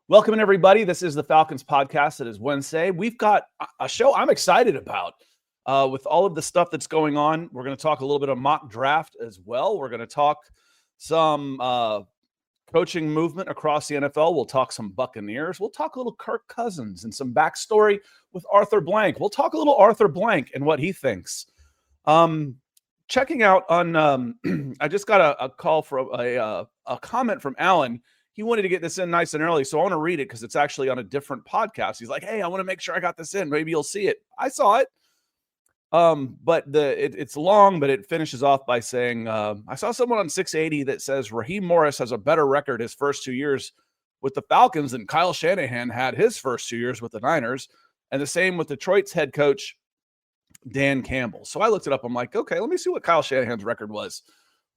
Welcome, everybody. This is the Falcons Podcast. It is Wednesday. We've got a show I'm excited about with all of the stuff that's going on. We're going to talk a little bit of mock draft as well. We're going to talk some coaching movement across the NFL. We'll talk some Buccaneers. We'll talk a little Kirk Cousins and some backstory with Arthur Blank. We'll talk a little Arthur Blank and what he thinks. Checking out on, I just got a call from a comment from Alan. He wanted to get this in nice and early, so I want to read it because it's actually on a different podcast. He's like, hey, I want to make sure I got this in. Maybe you'll see it. I saw it. But it's long, but it finishes off by saying, I saw someone on 680 that says Raheem Morris has a better record his first 2 years with the Falcons than Kyle Shanahan had his first 2 years with the Niners, and the same with Detroit's head coach, Dan Campbell. So I looked it up. I'm like, okay, let me see what Kyle Shanahan's record was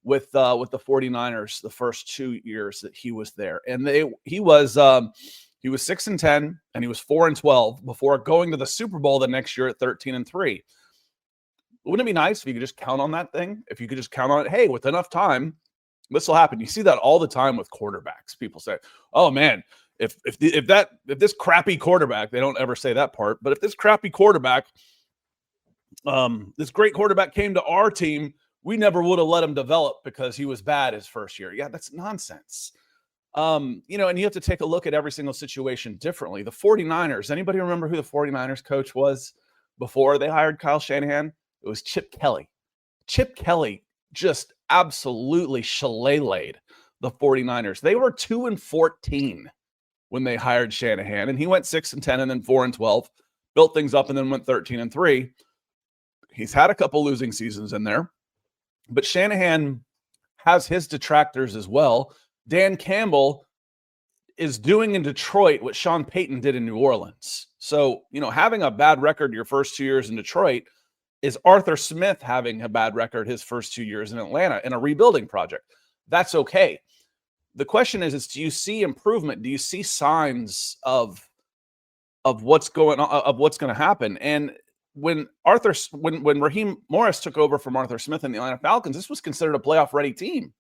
with the 49ers the first 2 years that he was there. And he was 6-10 and he was 4-12 before going to the Super Bowl the next year at 13-3. Wouldn't it be nice if you could just count on that thing? If you could just count on it, hey, with enough time, this will happen. You see that all the time with quarterbacks. People say, oh man, if this crappy quarterback, they don't ever say that part, but if this crappy quarterback, this great quarterback came to our team, we never would have let him develop because he was bad his first year. Yeah, that's nonsense. And you have to take a look at every single situation differently. The 49ers, anybody remember who the 49ers coach was before they hired Kyle Shanahan? It was Chip Kelly. Chip Kelly just absolutely shillelagh'd the 49ers. They were 2-14 when they hired Shanahan, and he went 6-10 and then 4-12, built things up and then went 13-3. He's had a couple losing seasons in there. But Shanahan has his detractors as well. Dan Campbell is doing in Detroit what Sean Payton did in New Orleans. So, having a bad record your first 2 years in Detroit is Arthur Smith having a bad record his first 2 years in Atlanta in a rebuilding project. That's okay. The question is do you see improvement? Do you see signs of what's going on, of what's going to happen? And when Raheem Morris took over from Arthur Smith in the Atlanta Falcons, this was considered a playoff-ready team.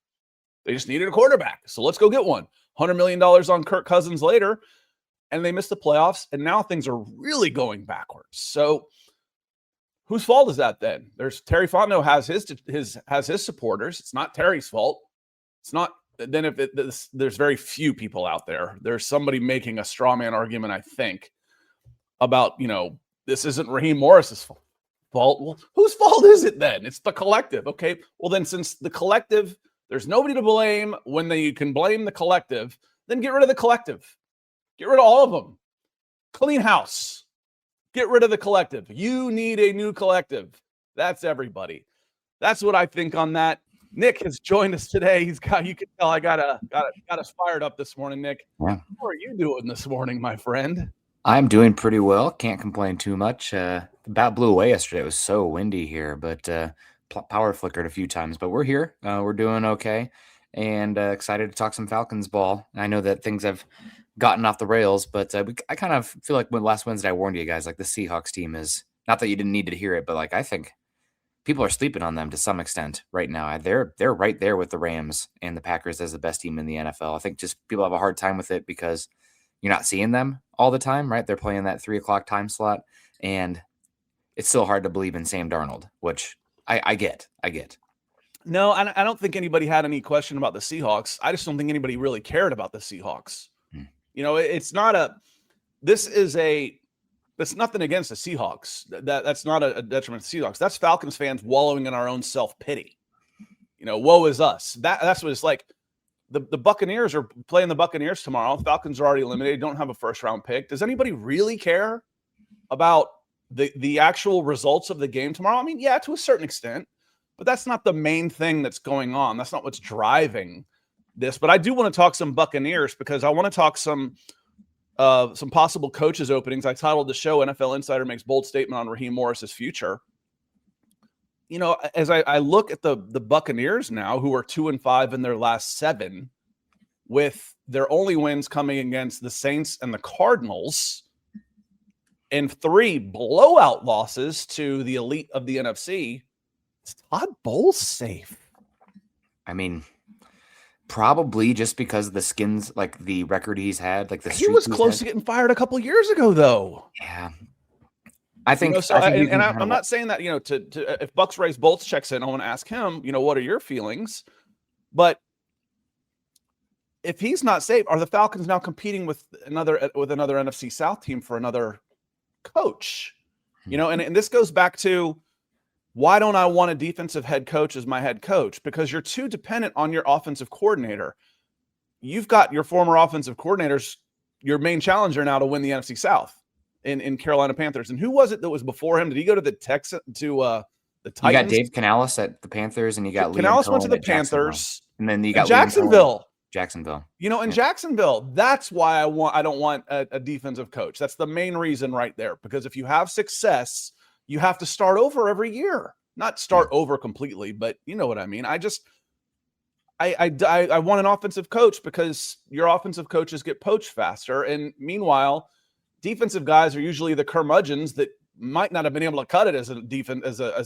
They just needed a quarterback, so let's go get one. $100 million on Kirk Cousins later, and they missed the playoffs, and now things are really going backwards. So whose fault is that then? There's Terry Fontenot has his supporters. It's not Terry's fault. It's not. Then there's very few people out there. There's somebody making a straw man argument, I think, about this isn't Raheem Morris's fault. Well, whose fault is it then? It's the collective. Okay. Well, then since the collective, there's nobody to blame when you can blame the collective, then get rid of the collective. Get rid of all of them. Clean house. Get rid of the collective. You need a new collective. That's everybody. That's what I think on that. Nick has joined us today. You can tell I got us fired up this morning, Nick. Yeah. How are you doing this morning, my friend? I'm doing pretty well. Can't complain too much. The bat blew away yesterday. It was so windy here, but power flickered a few times. But we're here. We're doing okay, and excited to talk some Falcons ball. I know that things have gotten off the rails, but I kind of feel like when last Wednesday I warned you guys, like the Seahawks team is not that you didn't need to hear it, but like I think people are sleeping on them to some extent right now. They're right there with the Rams and the Packers as the best team in the NFL. I think just people have a hard time with it because you're not seeing them all the time, right? They're playing that 3:00 time slot, and it's still hard to believe in Sam Darnold, which I get. No, I don't think anybody had any question about the Seahawks. I just don't think anybody really cared about the Seahawks. It's not that's nothing against the Seahawks. That's not a detriment to the Seahawks. That's Falcons fans wallowing in our own self-pity. Woe is us. That's what it's like. The Buccaneers are playing the Buccaneers tomorrow. Falcons are already eliminated. Don't have a first-round pick. Does anybody really care about the actual results of the game tomorrow? I mean, yeah, to a certain extent, but that's not the main thing that's going on. That's not what's driving this. But I do want to talk some Buccaneers because I want to talk some possible coaches openings. I titled the show NFL Insider Makes Bold Statement on Raheem Morris's Future. As I look at the Buccaneers now, who are 2-5 in their last 7, with their only wins coming against the Saints and the Cardinals, and 3 blowout losses to the elite of the NFC, is Todd Bowles safe? I mean, Probably just because of the skins, like the record he's had, like the He streak was he's close had. to getting fired a couple years ago, though. Yeah. I think And you can I'm not saying that, to if Bucks Race Bolts checks in, I want to ask him, what are your feelings? But if he's not safe, are the Falcons now competing with another NFC South team for another coach? And this goes back to, why don't I want a defensive head coach as my head coach? Because you're too dependent on your offensive coordinator. You've got your former offensive coordinators, your main challenger now to win the NFC South in Carolina Panthers. And who was it that was before him? Did he go to the Titans? You got Dave Canales at the Panthers, and you got Canales Liam went to the Cohen at Panthers, and then you got Jacksonville. Jacksonville. Jacksonville, that's why I don't want a defensive coach. That's the main reason right there. Because if you have success, you have to start over every year. Not start over completely, but you know what I mean. I want an offensive coach because your offensive coaches get poached faster. And meanwhile, defensive guys are usually the curmudgeons that might not have been able to cut it as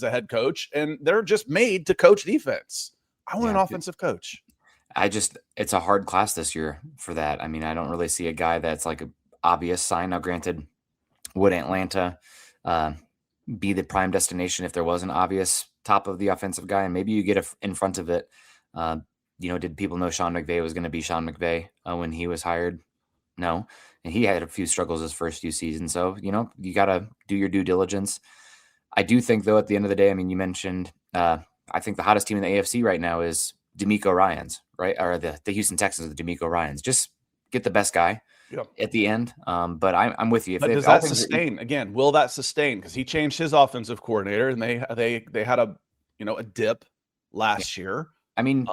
a head coach, and they're just made to coach defense. I want an offensive coach. It's a hard class this year for that. I mean, I don't really see a guy that's like an obvious sign. Now, granted, would Atlanta be the prime destination if there was an obvious top of the offensive guy, and maybe you get in front of it? Did people know Sean McVay was going to be Sean McVay when he was hired? No. And he had a few struggles his first few seasons. So, you got to do your due diligence. I do think, though, at the end of the day, I mean, you mentioned, I think the hottest team in the AFC right now is DeMeco Ryans, right? Or the Houston Texans, the DeMeco Ryans. Just get the best guy at the end. But I'm with you. But does that sustain? Again, will that sustain? Because he changed his offensive coordinator, and they had a dip last year. I mean,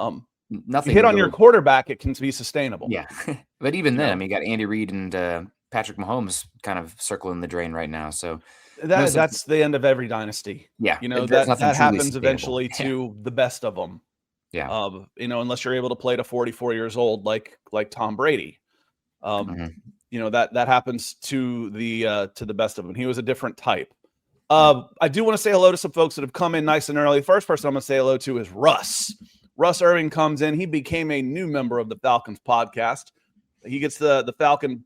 nothing you hit on your quarterback, it can be sustainable. Yeah. But even then, I mean, you got Andy Reid and Patrick Mahomes kind of circling the drain right now. So that's the end of every dynasty. Yeah. That happens eventually to the best of them. Yeah. Unless you're able to play to 44 years old, like Tom Brady. That happens to the best of them. He was a different type. I do want to say hello to some folks that have come in nice and early. The first person I'm going to say hello to is Russ. Russ Irving comes in. He became a new member of the Falcons podcast. He gets the Falcon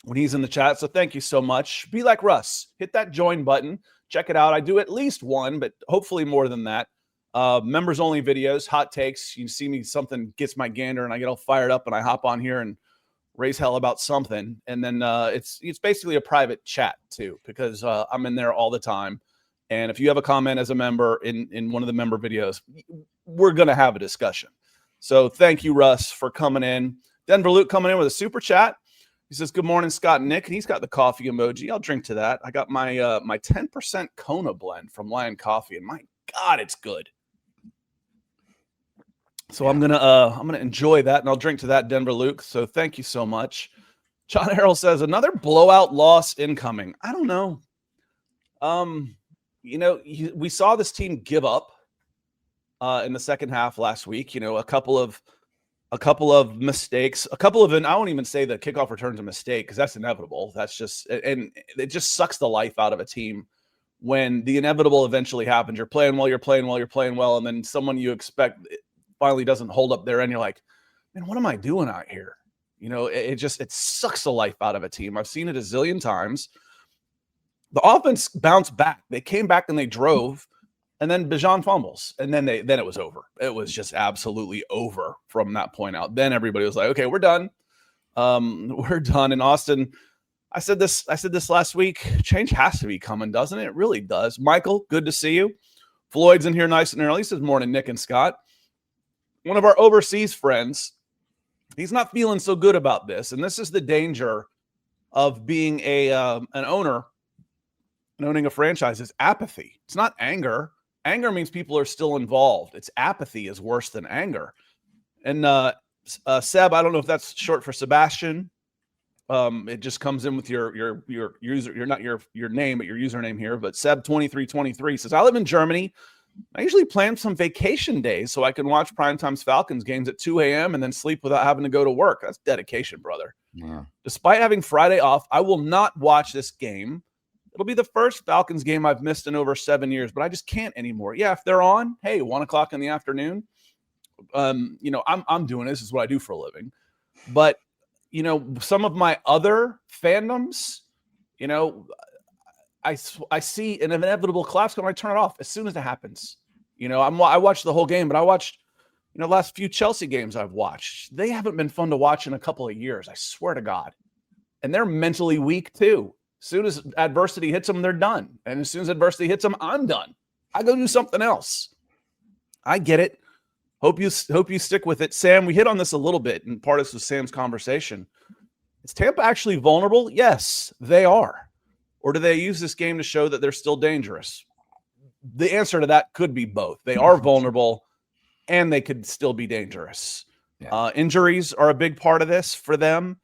when he's in the chat. So thank you so much. Be like Russ. Hit that join button. Check it out. I do at least one, but hopefully more than that. Members only videos, hot takes. You see me, something gets my gander and I get all fired up and I hop on here and raise hell about something. And then it's basically a private chat too, because I'm in there all the time. And if you have a comment as a member in one of the member videos, we're going to have a discussion. So thank you, Russ, for coming in. Denver Luke coming in with a super chat. He says, good morning, Scott and Nick. And he's got the coffee emoji. I'll drink to that. I got my my 10% Kona blend from Lion Coffee, and my God, it's good. So I'm gonna enjoy that, and I'll drink to that, Denver Luke. So thank you so much. John Harrell says, another blowout loss incoming. I don't know. We saw this team give up in the second half last week. A couple of mistakes, and I won't even say the kickoff return's a mistake because that's inevitable. That's just, and it just sucks the life out of a team when the inevitable eventually happens. You're playing well, and then someone you expect finally doesn't hold up their end. You're like, man, what am I doing out here? It sucks the life out of a team. I've seen it a zillion times. The offense bounced back. They came back and they drove, and then Bijan fumbles, and then it was over. It was just absolutely over from that point out. Then everybody was like, okay, we're done. We're done. In Austin, I said this last week. Change has to be coming, doesn't it? It really does. Michael, good to see you. Floyd's in here nice and early. He says, morning, Nick and Scott. One of our overseas friends, he's not feeling so good about this. And this is the danger of being an owner and owning a franchise, is apathy. It's not anger. Anger means people are still involved. It's apathy is worse than anger. And Seb, I don't know if that's short for Sebastian. It just comes in with your user, not your name, but your username here. But Seb2323 says, I live in Germany. I usually plan some vacation days so I can watch Primetime's Falcons games at 2 a.m. and then sleep without having to go to work. That's dedication, brother. Yeah. Despite having Friday off, I will not watch this game. It'll be the first Falcons game I've missed in over 7 years, but I just can't anymore. Yeah, if they're on, hey, 1 o'clock in the afternoon, I'm doing this is what I do for a living. But, some of my other fandoms, I see an inevitable collapse when I turn it off as soon as it happens. I watched the whole game, but I watched, the last few Chelsea games I've watched. They haven't been fun to watch in a couple of years. I swear to God. And they're mentally weak too. As soon as adversity hits them, they're done. And as soon as adversity hits them, I'm done. I go do something else. I get it. Hope you stick with it. Sam, we hit on this a little bit, and part of this was Sam's conversation. Is Tampa actually vulnerable? Yes, they are. Or do they use this game to show that they're still dangerous? The answer to that could be both. They are vulnerable, and they could still be dangerous. Yeah. Injuries are a big part of this for them.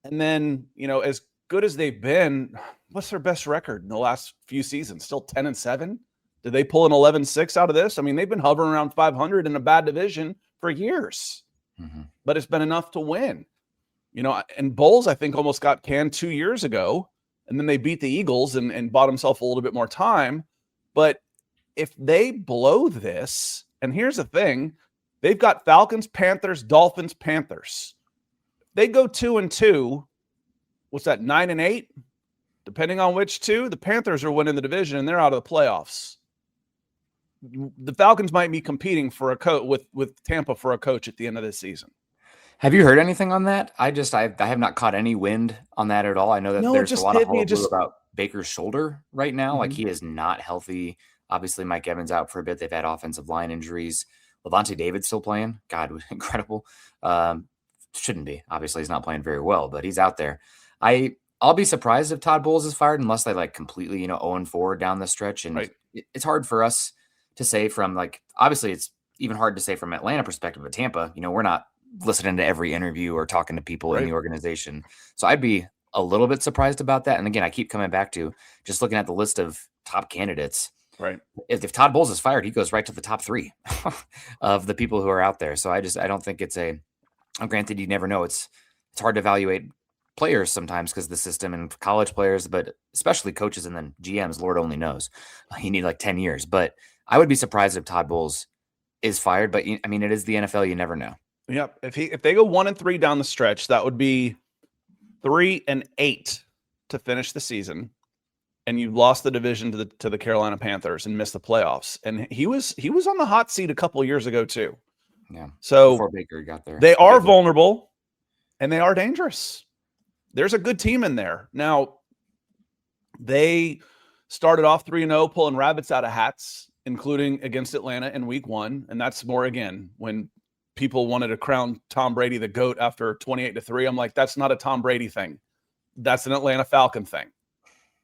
And then, as good as they've been, what's their best record in the last few seasons? Still 10-7? Did they pull an 11-6 out of this? I mean, they've been hovering around 500 in a bad division for years, but it's been enough to win. And Bulls, I think, almost got canned 2 years ago, and then they beat the Eagles and bought themselves a little bit more time. But if they blow this, and here's the thing, they've got Falcons, Panthers, Dolphins, Panthers. They go 2-2. What's that, 9-8? Depending on which two, the Panthers are winning the division and they're out of the playoffs. The Falcons might be competing for a coach with Tampa for a coach at the end of this season. Have you heard anything on that? I have not caught any wind on that at all. I know that there's a lot of hullabaloo about Baker's shoulder right now. Like, he is not healthy. Obviously, Mike Evans out for a bit. They've had offensive line injuries. Levante David's still playing. God, incredible. Shouldn't be. Obviously, he's not playing very well, but he's out there. I'll be surprised if Todd Bowles is fired unless they completely 0-4 down the stretch. And it's hard for us to say from obviously it's even hard to say from Atlanta perspective, but Tampa, we're not listening to every interview or talking to people in the organization. So I'd be a little bit surprised about that. And again, I keep coming back to just looking at the list of top candidates. Right. If Todd Bowles is fired, he goes right to the top 3 of the people who are out there. So I don't think it's granted, you never know. It's hard to evaluate players sometimes because the system and college players, but especially coaches and then GMs, Lord only knows. You need 10 years. But I would be surprised if Todd Bowles is fired. But I mean, it is the NFL. You never know. Yep. If they go 1-3 down the stretch, that would be 3-8 to finish the season. And you lost the division to the Carolina Panthers and missed the playoffs. And he was on the hot seat a couple of years ago too. Yeah. So before Baker got there, they are vulnerable and they are dangerous. There's a good team in there. Now, they started off 3-0, pulling rabbits out of hats, including against Atlanta in week 1. And that's more, again, when people wanted to crown Tom Brady the GOAT after 28-3. I'm like, that's not a Tom Brady thing. That's an Atlanta Falcon thing.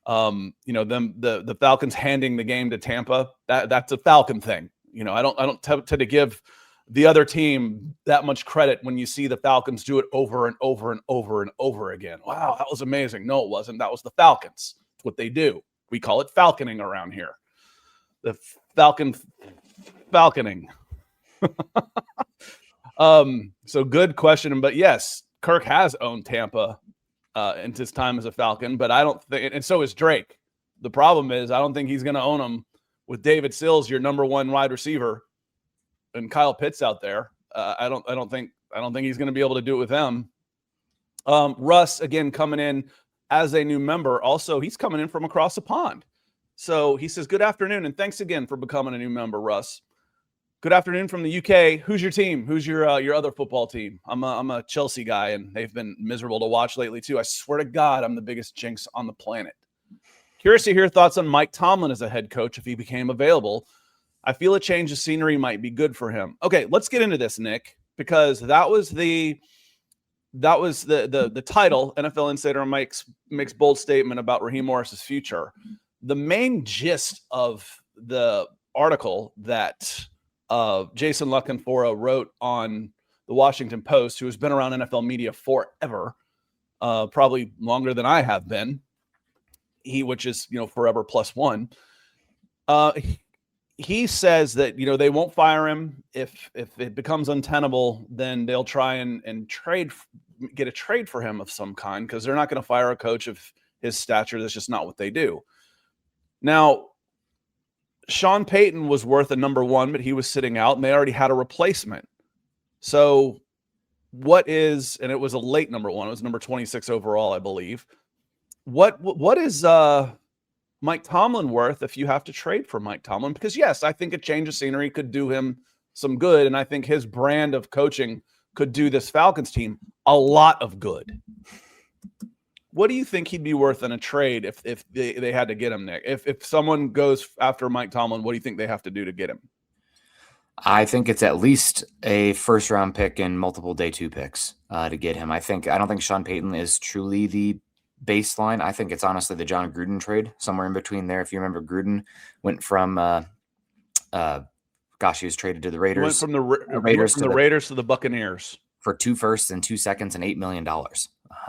The Falcons handing the game to Tampa, that's a Falcon thing. I don't tend to give the other team that much credit when you see the Falcons do it over and over and over and over again. Wow, that was amazing. No, it wasn't. That was the Falcons. It's what they do. We call it falconing around here. The falconing. So good question. But yes, Kirk has owned Tampa in his time as a Falcon, but I don't think, and so is Drake. The problem is I don't think he's going to own them with David Sills, your number 1 wide receiver, and Kyle Pitts out there. I don't think he's going to be able to do it with them. Russ, again, coming in as a new member. Also, he's coming in from across the pond. So he says, good afternoon, and thanks again for becoming a new member, Russ. Good afternoon from the UK. Who's your team? Who's your other football team? I'm a Chelsea guy, and they've been miserable to watch lately too. I swear to God, I'm the biggest jinx on the planet. Curious to hear thoughts on Mike Tomlin as a head coach if he became available. I feel a change of scenery might be good for him. Okay, let's get into this, Nick, because that was the title. NFL Insider makes bold statement about Raheem Morris's future. The main gist of the article that Jason Canfora wrote on the Washington Post, who has been around NFL media forever, probably longer than I have been, which is forever +1. He says that they won't fire him if it becomes untenable. Then they'll try and get a trade for him of some kind, because they're not going to fire a coach of his stature. That's just not what they do. Now, Sean Payton was worth a number 1, but he was sitting out, and they already had a replacement. So and it was a late number one. It was number 26 overall, I believe. What is Mike Tomlin worth if you have to trade for Mike Tomlin? Because yes, I think a change of scenery could do him some good. And I think his brand of coaching could do this Falcons team a lot of good. What do you think he'd be worth in a trade if they had to get him, Nick? If someone goes after Mike Tomlin, what do you think they have to do to get him? I think it's at least a first-round pick and multiple day 2 picks to get him. I don't think Sean Payton is truly the baseline. I think it's honestly the John Gruden trade, somewhere in between there. If you remember, Gruden went from he was traded to the Raiders. Went from the Raiders to the Buccaneers for 2 firsts and 2 seconds and $8 million. Wow.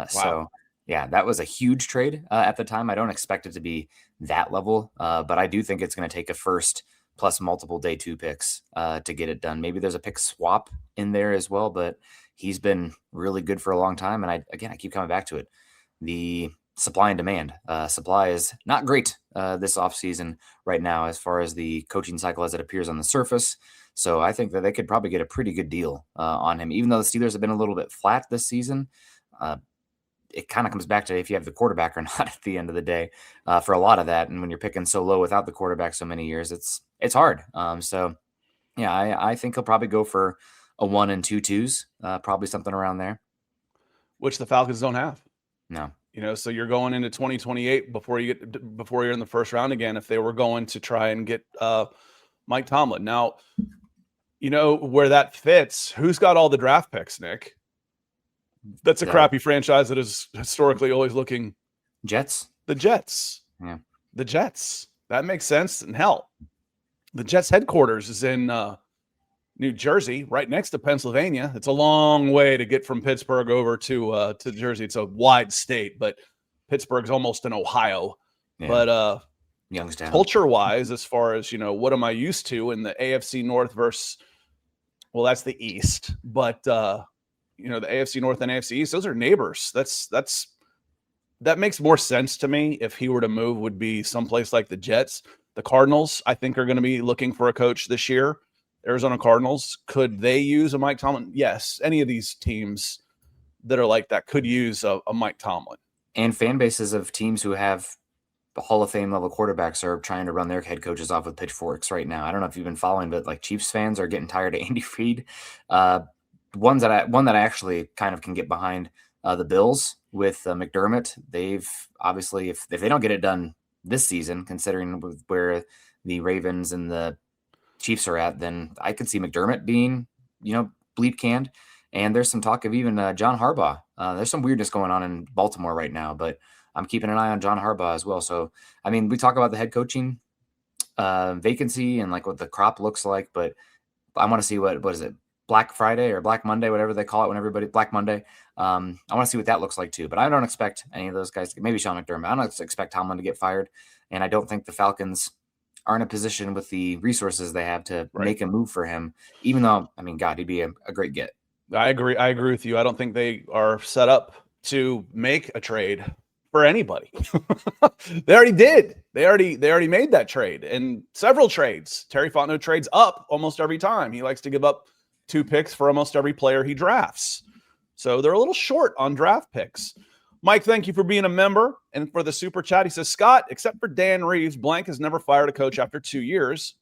So yeah, that was a huge trade at the time. I don't expect it to be that level, but I do think it's going to take a first plus multiple day 2 picks to get it done. Maybe there's a pick swap in there as well, but he's been really good for a long time. And I keep coming back to it. The supply and demand. Supply is not great this offseason right now as far as the coaching cycle as it appears on the surface. So I think that they could probably get a pretty good deal on him. Even though the Steelers have been a little bit flat this season, it kind of comes back to if you have the quarterback or not at the end of the day for a lot of that. And when you're picking so low without the quarterback so many years, it's hard. So yeah, I think he'll probably go for a 1 and 2 twos, probably something around there. Which the Falcons don't have. No. So you're going into 2028 before you're in the first round again, if they were going to try and get Mike Tomlin. Now, where that fits, who's got all the draft picks, Nick? That's a crappy franchise that is historically always looking. Jets? The Jets. Yeah. The Jets. That makes sense. And hell, the Jets headquarters is in New Jersey, right next to Pennsylvania. It's a long way to get from Pittsburgh over to Jersey. It's a wide state, but Pittsburgh's almost in Ohio. Yeah. But Youngstown. Culture-wise, as far as, what am I used to in the AFC North versus, well, that's the East. But the AFC North and AFC East, those are neighbors. That makes more sense to me. If he were to move, would be someplace like the Jets. The Cardinals, I think, are going to be looking for a coach this year. Arizona Cardinals, could they use a Mike Tomlin? Yes. Any of these teams that are like that could use a Mike Tomlin. And fan bases of teams who have Hall of Fame level quarterbacks are trying to run their head coaches off with pitchforks right now. I don't know if you've been following, but like Chiefs fans are getting tired of Andy Reid. One that I actually kind of can get behind, the Bills with McDermott. They've obviously, if they don't get it done this season, considering where the Ravens and the Chiefs are at, then I could see McDermott being, bleep canned. And there's some talk of even John Harbaugh. There's some weirdness going on in Baltimore right now, but I'm keeping an eye on John Harbaugh as well. So, I mean, we talk about the head coaching vacancy and like what the crop looks like, but I want to see what is it? Black Friday or Black Monday, whatever they call it when everybody Black Monday. I want to see what that looks like too, but I don't expect any of those guys, maybe Sean McDermott. I don't expect Tomlin to get fired. And I don't think the Falcons are in a position with the resources they have to make a move for him, even though, I mean, God, he'd be a great get. I agree with you. I don't think they are set up to make a trade for anybody. They already did. They already made that trade and several trades. Terry Fontenot trades up almost every time. He likes to give up 2 picks for almost every player he drafts. So they're a little short on draft picks. Mike, thank you for being a member. And for the super chat, he says, Scott, except for Dan Reeves, Blank has never fired a coach after 2 years.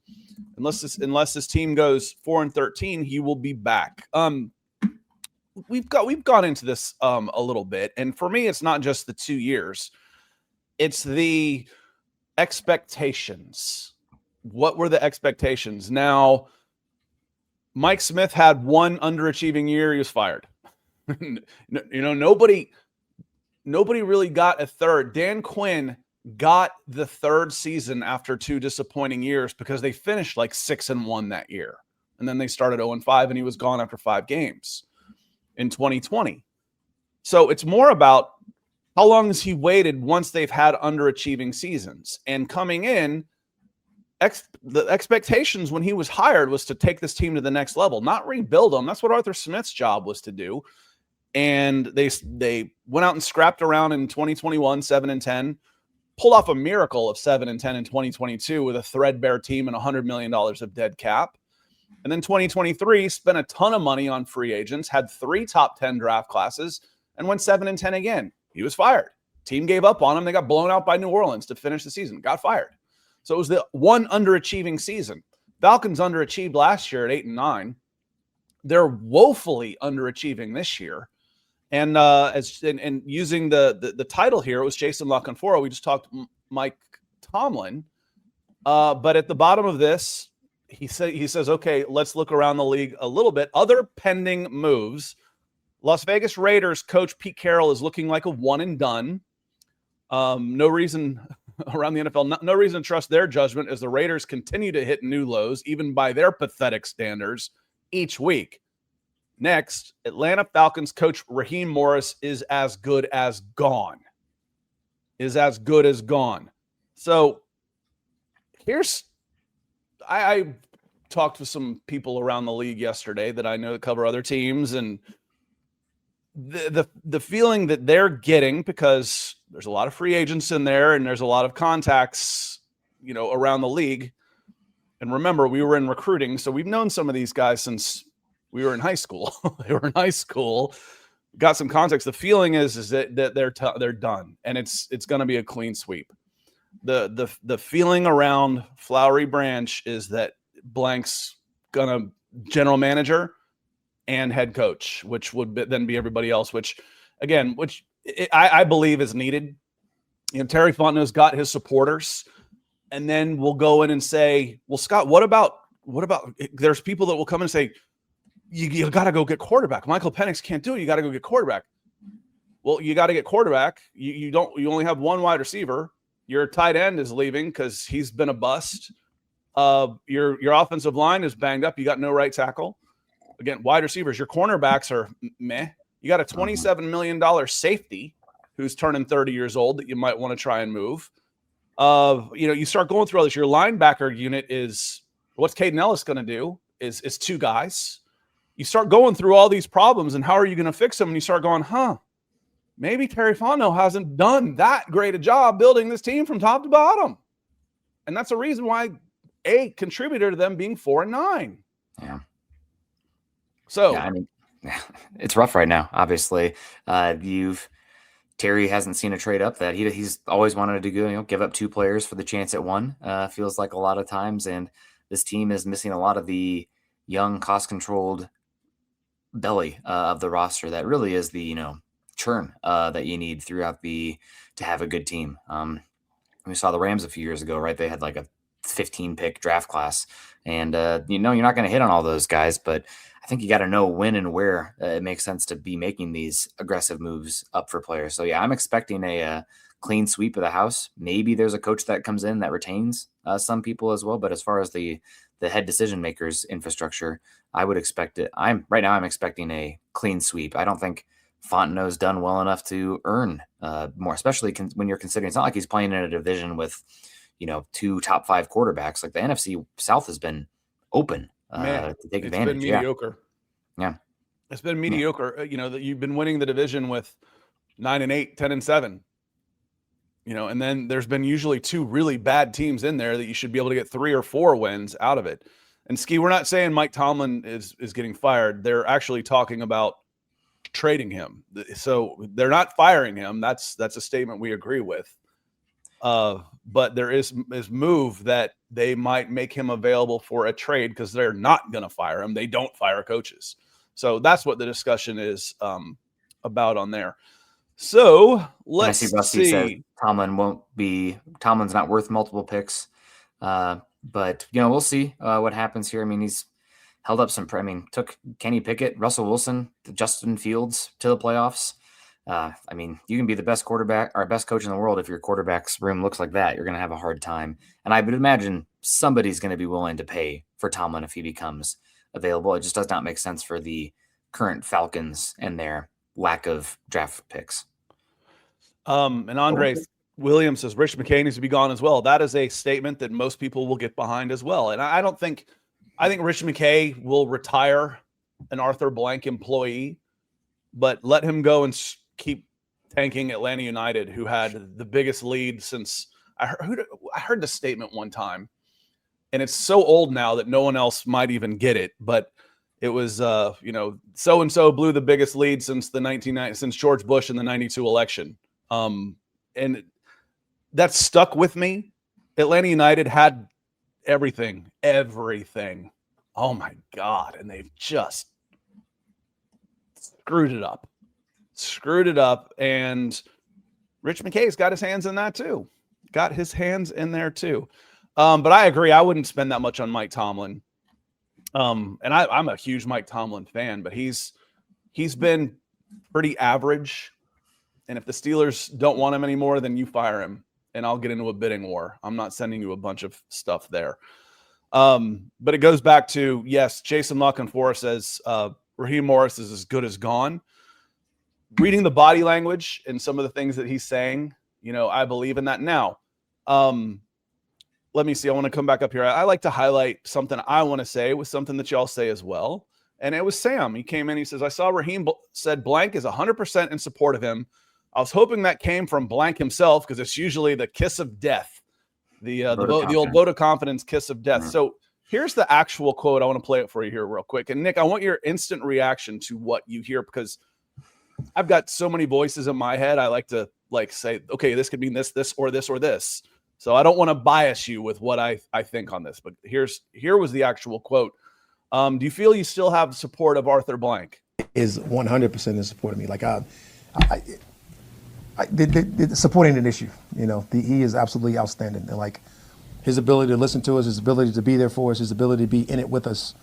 Unless this team goes 4-13, he will be back. We've gone into this a little bit. And for me, it's not just the 2 years. It's the expectations. What were the expectations? Now, Mike Smith had 1 underachieving year. He was fired. Nobody really got a third. Dan Quinn got the 3rd season after 2 disappointing years because they finished like 6-1 that year. And then they started 0-5 and he was gone after 5 games in 2020. So it's more about how long has he waited once they've had underachieving seasons. And coming in, the expectations when he was hired was to take this team to the next level, not rebuild them. That's what Arthur Smith's job was to do. And they went out and scrapped around in 2021, 7-10, pulled off a miracle of 7-10 in 2022 with a threadbare team and $100 million of dead cap. And then 2023 spent a ton of money on free agents, had 3 top 10 draft classes, and went 7-10 again. He was fired. Team gave up on him. They got blown out by New Orleans to finish the season. Got fired. So it was the one underachieving season. Falcons underachieved last year at 8-9. They're woefully underachieving this year. And and using the title here, it was Jason La Canfora. We just talked Mike Tomlin. But at the bottom of this, he says, okay, let's look around the league a little bit. Other pending moves. Las Vegas Raiders coach Pete Carroll is looking like a one and done. No reason around the NFL, no reason to trust their judgment as the Raiders continue to hit new lows, even by their pathetic standards, each week. Next, Atlanta Falcons coach Raheem Morris is as good as gone. So I talked to some people around the league yesterday that I know that cover other teams, and the feeling that they're getting, because there's a lot of free agents in there and there's a lot of contacts, around the league. And remember, we were in recruiting, so we've known some of these guys since we were in high school. They were in high school, got some context. The feeling is that they're done, and it's going to be a clean sweep. The feeling around Flowery Branch is that blank's gonna general manager and head coach, which would then be everybody else, which I believe is needed. Terry Fontenot's got his supporters, and then we'll go in and say, well, Scott, what about there's people that will come and say, you got to go get quarterback. Michael Penix can't do it. You got to go get quarterback. Well, you got to get quarterback. You only have one wide receiver. Your tight end is leaving because he's been a bust. Your offensive line is banged up. You got no right tackle. Again, wide receivers. Your cornerbacks are meh. You got a $27 million safety who's turning 30 years old that you might want to try and move. You start going through all this. Your linebacker unit is, what's Caden Ellis going to do is 2 guys. You start going through all these problems, and how are you going to fix them? And you start going, maybe Terry Fontenot hasn't done that great a job building this team from top to bottom. And that's a reason why a contributor to them being 4-9. Yeah. So it's rough right now. Obviously, Terry hasn't seen a trade up that he's always wanted to go, give up 2 players for the chance at 1. Feels like a lot of times, and this team is missing a lot of the young, cost-controlled belly of the roster that really is the churn that you need throughout to have a good team. We saw the Rams a few years ago, right? They had like a 15 pick draft class, and you're not going to hit on all those guys, but I think you got to know when and where it makes sense to be making these aggressive moves up for players. So yeah, I'm expecting a clean sweep of the house. Maybe there's a coach that comes in that retains some people as well, but as far as the head decision makers infrastructure, I would expect it. I'm expecting a clean sweep. I don't think Fontenot's done well enough to earn more, especially when you're considering it's not like he's playing in a division with 2 top 5 quarterbacks. Like the NFC South has been open to take advantage. It's been mediocre. Yeah. It's been mediocre. That you've been winning the division with 9-8, 10-7. And then there's been usually 2 really bad teams in there that you should be able to get 3 or 4 wins out of it. And Ski, we're not saying Mike Tomlin is getting fired. They're actually talking about trading him. So they're not firing him. That's a statement we agree with. But there is move that they might make him available for a trade because they're not going to fire him. They don't fire coaches. So that's what the discussion is about on there. So let's see. Rusty says Tomlin's not worth multiple picks. But we'll see what happens here. I mean, he's held up took Kenny Pickett, Russell Wilson, Justin Fields to the playoffs. You can be the best quarterback or best coach in the world. If your quarterback's room looks like that, you're going to have a hard time. And I would imagine somebody's going to be willing to pay for Tomlin if he becomes available. It just does not make sense for the current Falcons and their lack of draft picks. And Andre Williams says Rich McKay needs to be gone as well. That is a statement that most people will get behind as well. And I think Rich McKay will retire an Arthur Blank employee, but let him go and keep tanking Atlanta United, who had the biggest lead since I heard the statement one time. and it's so old now that no one else might even get it. But it was, so and so blew the biggest lead since since George Bush in the '92 election, and that stuck with me. Atlanta United had everything. Oh my God, and they've just screwed it up, and Rich McKay's got his hands in that too. Got his hands in there too. But I agree. I wouldn't spend that much on Mike Tomlin. And I'm a huge Mike Tomlin fan, but he's been pretty average. And if the Steelers don't want him anymore, then you fire him, and I'll get into a bidding war. I'm not sending you a bunch of stuff there. But it goes back to, yes, Jason La Canfora says Raheem Morris is as good as gone. Reading the body language and some of the things that he's saying, I believe in that. Now, let me see. I want to come back up here. I like to highlight something I want to say with something that y'all say as well. And it was Sam. He came in. He says, I saw Raheem said blank is 100% in support of him. I was hoping that came from blank himself, because it's usually the kiss of death, the old vote of confidence kiss of death. Mm-hmm. So here's the actual quote. I want to play it for you here real quick. And Nick, I want your instant reaction to what you hear, because I've got so many voices in my head. I like to say, okay, this could mean this, or this, or this. So I don't want to bias you with what I think on this, but here was the actual quote. Do you feel you still have support of Arthur Blank? Is 100% in support of me. Like supporting an issue, he is absolutely outstanding. And like his ability to listen to us, his ability to be there for us, his ability to be in it with us,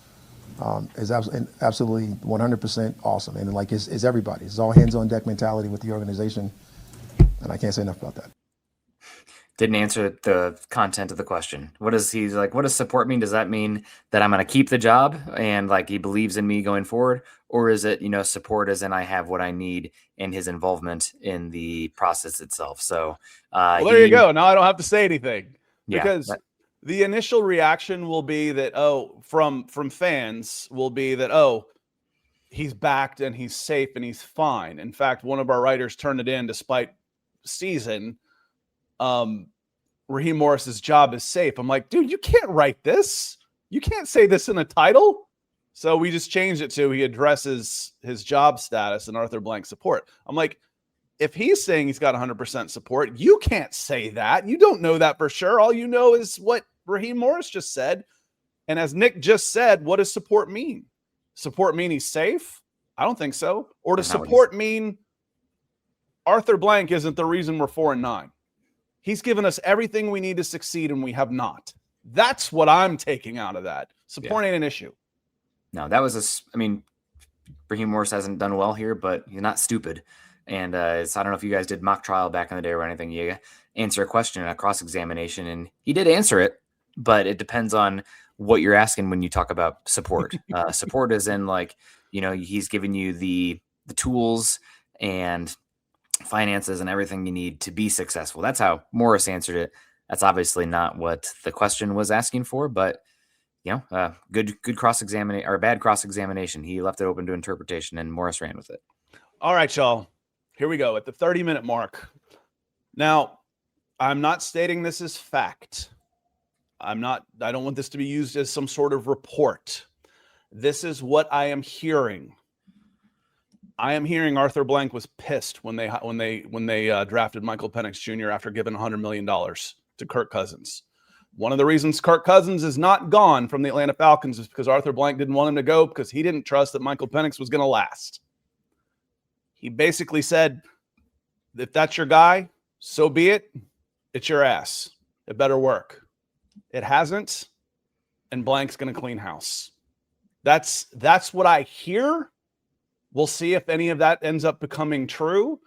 is absolutely 100% awesome. And like it's everybody. It's all hands on deck mentality with the organization. And I can't say enough about that. Didn't answer the content of the question. What does support mean? Does that mean that I'm going to keep the job and like he believes in me going forward? Or is it, support as in I have what I need and his involvement in the process itself? So there you go. Now I don't have to say anything, because yeah, the initial reaction will be that, from fans will be that, he's backed and he's safe and he's fine. In fact, one of our writers turned it in despite season. Raheem Morris's job is safe. I'm like, dude, you can't write this. You can't say this in a title. So we just changed it to he addresses his job status and Arthur Blank support. I'm like, if he's saying he's got 100% support, you can't say that. You don't know that for sure. All you know is what Raheem Morris just said. And as Nick just said, what does support mean? Support mean he's safe? I don't think so. Or does support mean Arthur Blank isn't the reason we're 4-9? He's given us everything we need to succeed, and we have not. That's what I'm taking out of that. Support ain't an issue. No, that was Raheem Morris hasn't done well here, but he's not stupid. And I don't know if you guys did mock trial back in the day or anything. You answer a question in a cross-examination, and he did answer it, but it depends on what you're asking when you talk about support. Support is in he's giving you the tools and finances and everything you need to be successful. That's how Morris answered it. That's obviously not what the question was asking for, but good cross-examination or bad cross-examination. He left it open to interpretation, and Morris ran with it. All right, y'all. Here we go at the 30-minute mark. Now, I'm not stating this as fact. I don't want this to be used as some sort of report. This is what I am hearing. I am hearing Arthur Blank was pissed when they drafted Michael Penix Jr. after giving $100 million to Kirk Cousins. One of the reasons Kirk Cousins is not gone from the Atlanta Falcons is because Arthur Blank didn't want him to go because he didn't trust that Michael Penix was going to last. He basically said, if that's your guy, so be it. It's your ass. It better work. It hasn't, and Blank's going to clean house. That's what I hear. We'll see if any of that ends up becoming true,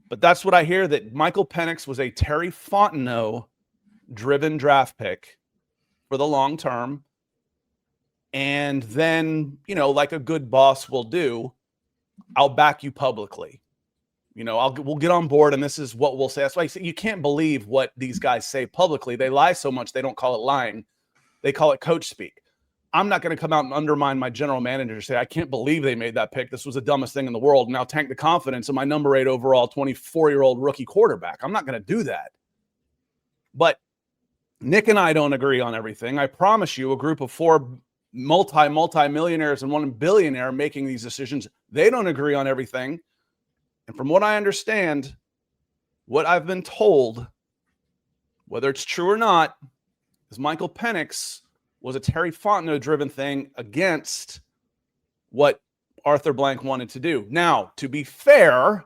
but that's what I hear, that Michael Penix was a Terry Fontenot-driven draft pick for the long term. And then, like a good boss will do, I'll back you publicly. We'll get on board, and this is what we'll say. That's why I say you can't believe what these guys say publicly. They lie so much, they don't call it lying. They call it coach speak. I'm not going to come out and undermine my general manager and say, I can't believe they made that pick. This was the dumbest thing in the world. Now tank the confidence of my number 8 overall 24-year-old rookie quarterback. I'm not going to do that. But Nick and I don't agree on everything. I promise you, a group of 4 multi-millionaires and 1 billionaire making these decisions, they don't agree on everything. And from what I understand, what I've been told, whether it's true or not, is Michael Penix was a Terry Fontenot-driven thing against what Arthur Blank wanted to do. Now, to be fair,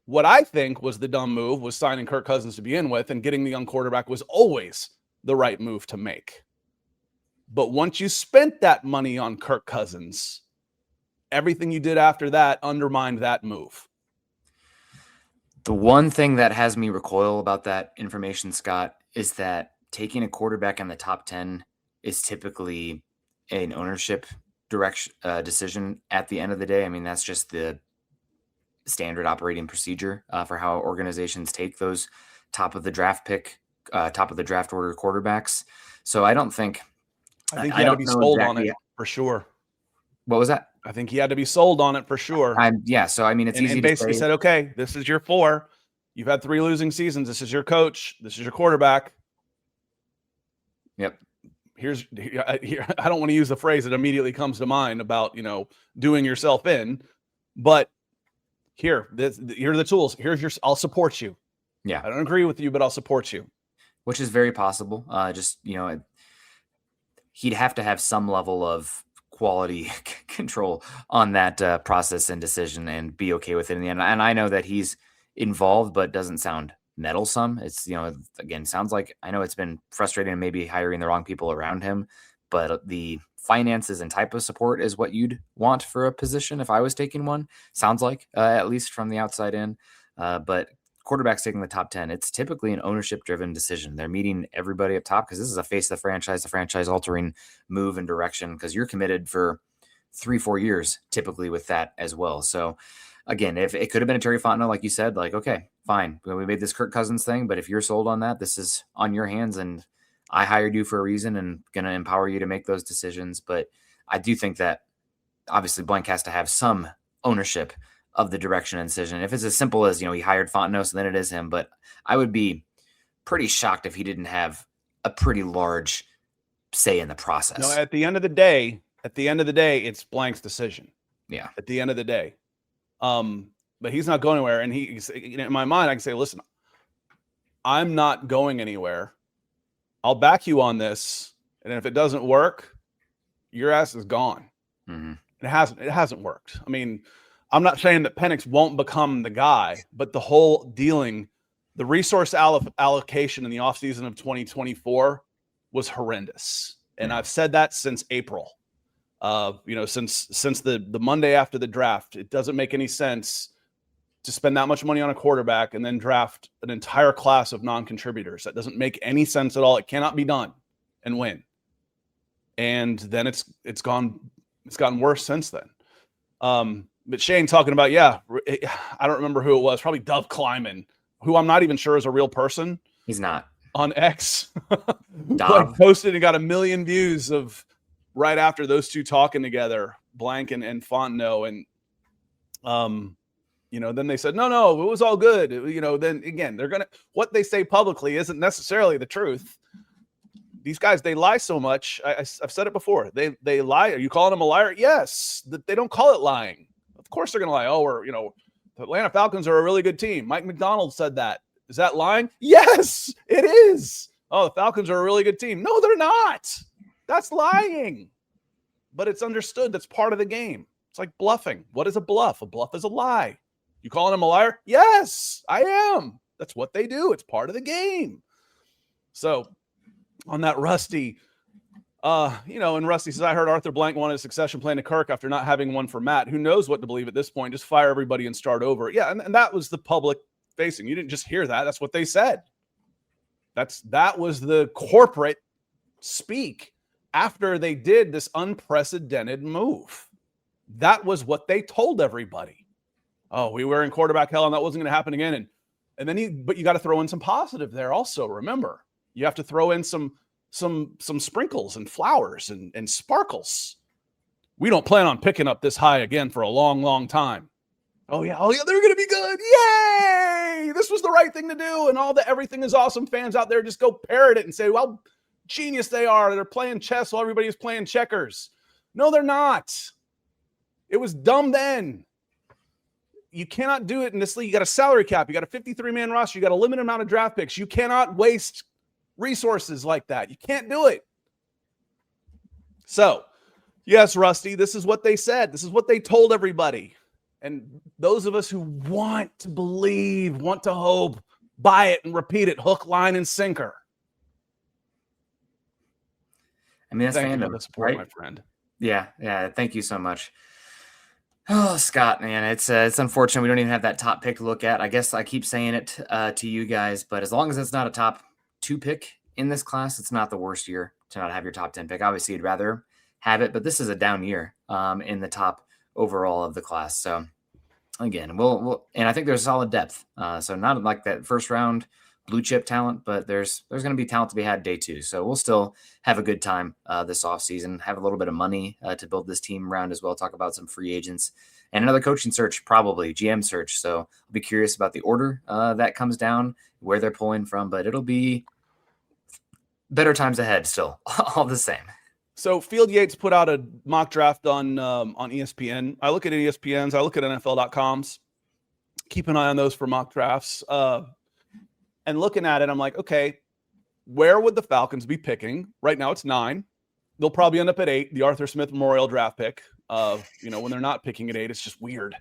what I think was the dumb move was signing Kirk Cousins to begin with, and getting the young quarterback was always the right move to make. But once you spent that money on Kirk Cousins, everything you did after that undermined that move. The one thing that has me recoil about that information, Scott, is that taking a quarterback in the top 10 is typically an ownership decision at the end of the day. I mean, that's just the standard operating procedure for how organizations take those top of the draft order quarterbacks. So I think he had to be sold on it for sure. What was that? I think he had to be sold on it for sure. So I mean, it's easy. And basically said, okay, this is your 4. You've had 3 losing seasons. This is your coach. This is your quarterback. Yep. Here, I don't want to use the phrase that immediately comes to mind about, doing yourself in, but here are the tools. I'll support you. Yeah. I don't agree with you, but I'll support you. Which is very possible. He'd have to have some level of quality control on that process and decision and be okay with it in the end. And I know that he's involved, but doesn't sound meddlesome. It's, again, sounds like, I know it's been frustrating and maybe hiring the wrong people around him, but the finances and type of support is what you'd want for a position if I was taking one. Sounds like, at least from the outside in. But quarterbacks taking the top 10, it's typically an ownership-driven decision. They're meeting everybody up top because this is a face of the franchise-altering move and direction, because you're committed for 3-4 years typically with that as well. So again, if it could have been a Terry Fontenot, like you said, like, okay, fine, we made this Kirk Cousins thing, but if you're sold on that, this is on your hands, and I hired you for a reason and going to empower you to make those decisions. But I do think that obviously Blank has to have some ownership of the direction and decision. If it's as simple as, he hired Fontenot, so then it is him. But I would be pretty shocked if he didn't have a pretty large say in the process. No, at the end of the day, it's Blank's decision. Yeah. At the end of the day. But he's not going anywhere. And he's, in my mind, I can say, listen, I'm not going anywhere. I'll back you on this. And if it doesn't work, your ass is gone. Mm-hmm. It hasn't worked. I mean, I'm not saying that Penix won't become the guy, but the whole dealing, the resource allocation in the offseason of 2024 was horrendous. And I've said that since April. Since the Monday after the draft, it doesn't make any sense to spend that much money on a quarterback and then draft an entire class of non-contributors. That doesn't make any sense at all. It cannot be done and win. And then it's gotten worse since then. But Shane talking about, I don't remember who it was, probably Dove Kleiman, who I'm not even sure is a real person. He's not. On X. Posted and got 1 million views of right after those two talking together, Blank and Fontenot. And, then they said, no, it was all good. Then again, what they say publicly isn't necessarily the truth. These guys, they lie so much. I've said it before. They lie. Are you calling them a liar? Yes. They don't call it lying. Of course they're going to lie. Oh, the Atlanta Falcons are a really good team. Mike McDonald said that. Is that lying? Yes, it is. Oh, the Falcons are a really good team. No, they're not. That's lying. But it's understood. That's part of the game. It's like bluffing. What is a bluff? A bluff is a lie. You calling him a liar? Yes, I am. That's what they do. It's part of the game. So on that Rusty, and Rusty says, I heard Arthur Blank wanted a succession plan to Kirk after not having one for Matt. Who knows what to believe at this point? Just fire everybody and start over. Yeah, and that was the public facing. You didn't just hear that. That's what they said. That was the corporate speak after they did this unprecedented move. That was what they told everybody. Oh, we were in quarterback hell and that wasn't going to happen again. And then but you got to throw in some positive there also. Remember, you have to throw in some sprinkles and flowers and sparkles. We don't plan on picking up this high again for a long, long time. Oh yeah, they're going to be good. yay, this was the right thing to do. And all the everything is awesome fans out there just go parrot it and say, well, genius they are. They're playing chess while everybody's playing checkers. No, they're not. It was dumb then. You cannot do it in this league. You got a salary cap. You got a 53-man roster. You got a limited amount of draft picks. You cannot waste resources like that. You can't do it. So, yes, Rusty, this is what they said. This is what they told everybody. And those of us who want to believe, want to hope, buy it and repeat it, hook, line, and sinker. I mean, that's Thank you fandom, for the support, right? my friend. Yeah. Thank you so much. Oh, Scott, man, it's unfortunate we don't even have that top pick to look at. I guess I keep saying it to you guys, but as long as it's not a top 2 pick in this class, it's not the worst year to not have your top 10 pick. Obviously, you'd rather have it, but this is a down year in the top overall of the class. So again, we'll and I think there's solid depth. So not like that first round blue chip talent, but there's going to be talent to be had day 2. So we'll still have a good time this offseason, have a little bit of money to build this team around as well. Talk about some free agents and another coaching search, probably GM search. So I'll be curious about the order that comes down, where they're pulling from, but it'll be better times ahead still, all the same. So Field Yates put out a mock draft on ESPN. I look at ESPN's, I look at NFL.com's. Keep an eye on those for mock drafts. And looking at it, I'm like, okay, where would the Falcons be picking? Right now it's 9. They'll probably end up at 8, the Arthur Smith Memorial draft pick. When they're not picking at 8, it's just weird.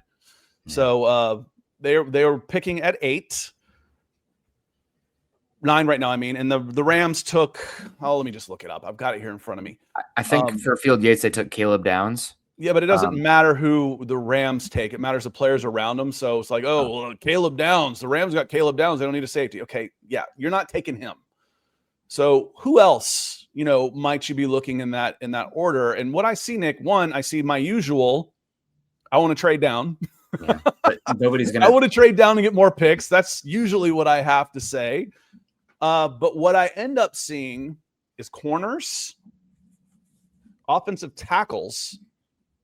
Yeah. So they were picking at 8. 9 right now, I mean. And the Rams took, let me just look it up. I've got it here in front of me. I think for Field Yates, they took Caleb Downs. Yeah, but it doesn't matter who the Rams take. It matters the players around them. So it's like, Caleb Downs. The Rams got Caleb Downs. They don't need a safety. Okay, yeah, you're not taking him. So who else, might you be looking in that order? And what I see, Nick, one, I see my usual. I want to trade down. Yeah, but nobody's gonna. I want to trade down and get more picks. That's usually what I have to say. But what I end up seeing is corners, offensive tackles,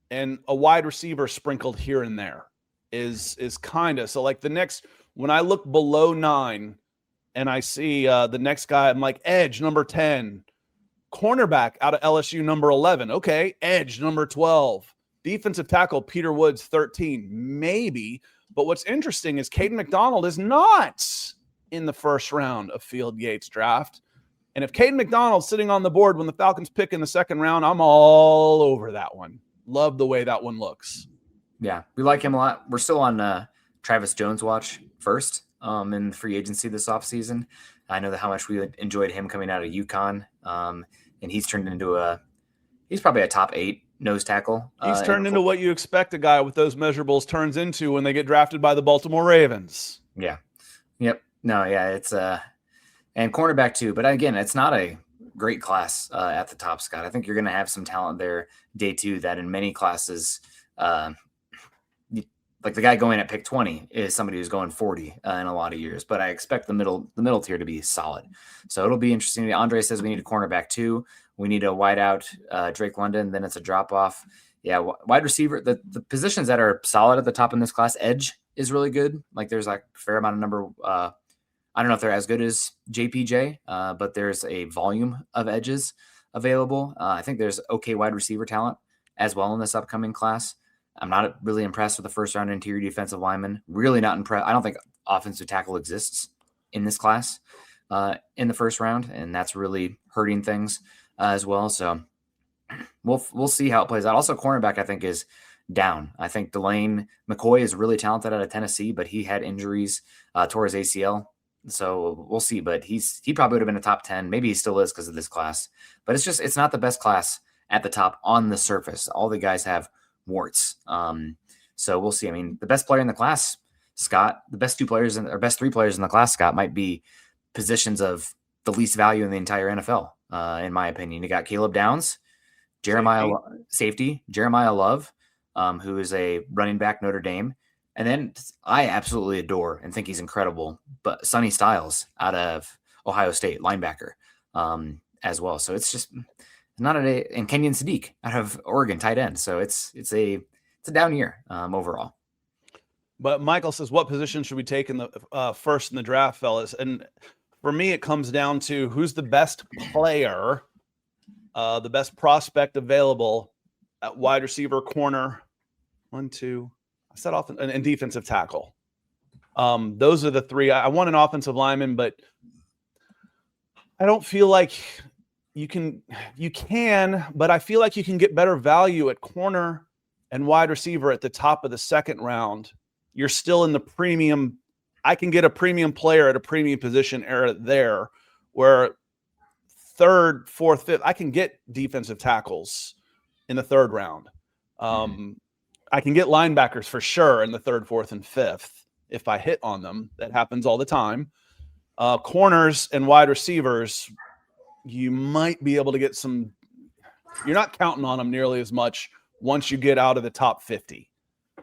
and a wide receiver sprinkled here and there is kind of. So like the next, when I look below 9 and I see the next guy, I'm like, edge number 10, cornerback out of LSU number 11. Okay. Edge number 12, defensive tackle, Peter Woods, 13, maybe. But what's interesting is Caden McDonald is not in the first round of Field Yates draft. And if Caden McDonald's sitting on the board when the Falcons pick in the second round, I'm all over that one. Love the way that one looks. Yeah, we like him a lot. We're still on Travis Jones watch first in free agency this offseason. I know how much we enjoyed him coming out of UConn, and he's turned into he's probably a top 8 nose tackle. He's turned into what you expect a guy with those measurables turns into when they get drafted by the Baltimore Ravens. Yeah. Yep. No, yeah, it's and cornerback too. But again, it's not a great class at the top, Scott. I think you're going to have some talent there day 2 that in many classes, like the guy going at pick 20 is somebody who's going 40 in a lot of years. But I expect the middle tier to be solid. So it'll be interesting. Andre says we need a cornerback too. We need a wideout, Drake London. Then it's a drop off. Yeah, wide receiver. The positions that are solid at the top in this class, edge is really good. Like there's like a fair amount of number. I don't know if they're as good as JPJ, but there's a volume of edges available. I think there's okay wide receiver talent as well in this upcoming class. I'm not really impressed with the first round interior defensive lineman. Really not impressed. I don't think offensive tackle exists in this class in the first round, and that's really hurting things as well. So we'll see how it plays out. Also, cornerback I think is down. I think Delane McCoy is really talented out of Tennessee, but he had injuries, tore his ACL. So we'll see, but he probably would have been a top 10. Maybe he still is because of this class, but it's not the best class at the top on the surface. All the guys have warts. So we'll see. I mean, the best player in the class, Scott, the best 2 players or best 3 players in the class, Scott, might be positions of the least value in the entire NFL. In my opinion, you got Caleb Downs, Jeremiah Love, who is a running back, Notre Dame. And then I absolutely adore and think he's incredible, but Sonny Styles out of Ohio State, linebacker, as well. So it's just not and Kenyon Sadiq out of Oregon, tight end. So it's a down year overall. But Michael says, what position should we take in the first in the draft, fellas? And for me, it comes down to who's the best player, the best prospect available at wide receiver, corner, 1, 2. I said often, and defensive tackle. Those are the three. I want an offensive lineman, but I don't feel like you can, but I feel like you can get better value at corner and wide receiver at the top of the second round. You're still in the premium. I can get a premium player at a premium position era there, where third, fourth, fifth, I can get defensive tackles in the third round. I can get linebackers for sure in the third, fourth, and fifth if I hit on them. That happens all the time. Corners and wide receivers, you might be able to get some. You're not counting on them nearly as much once you get out of the top 50.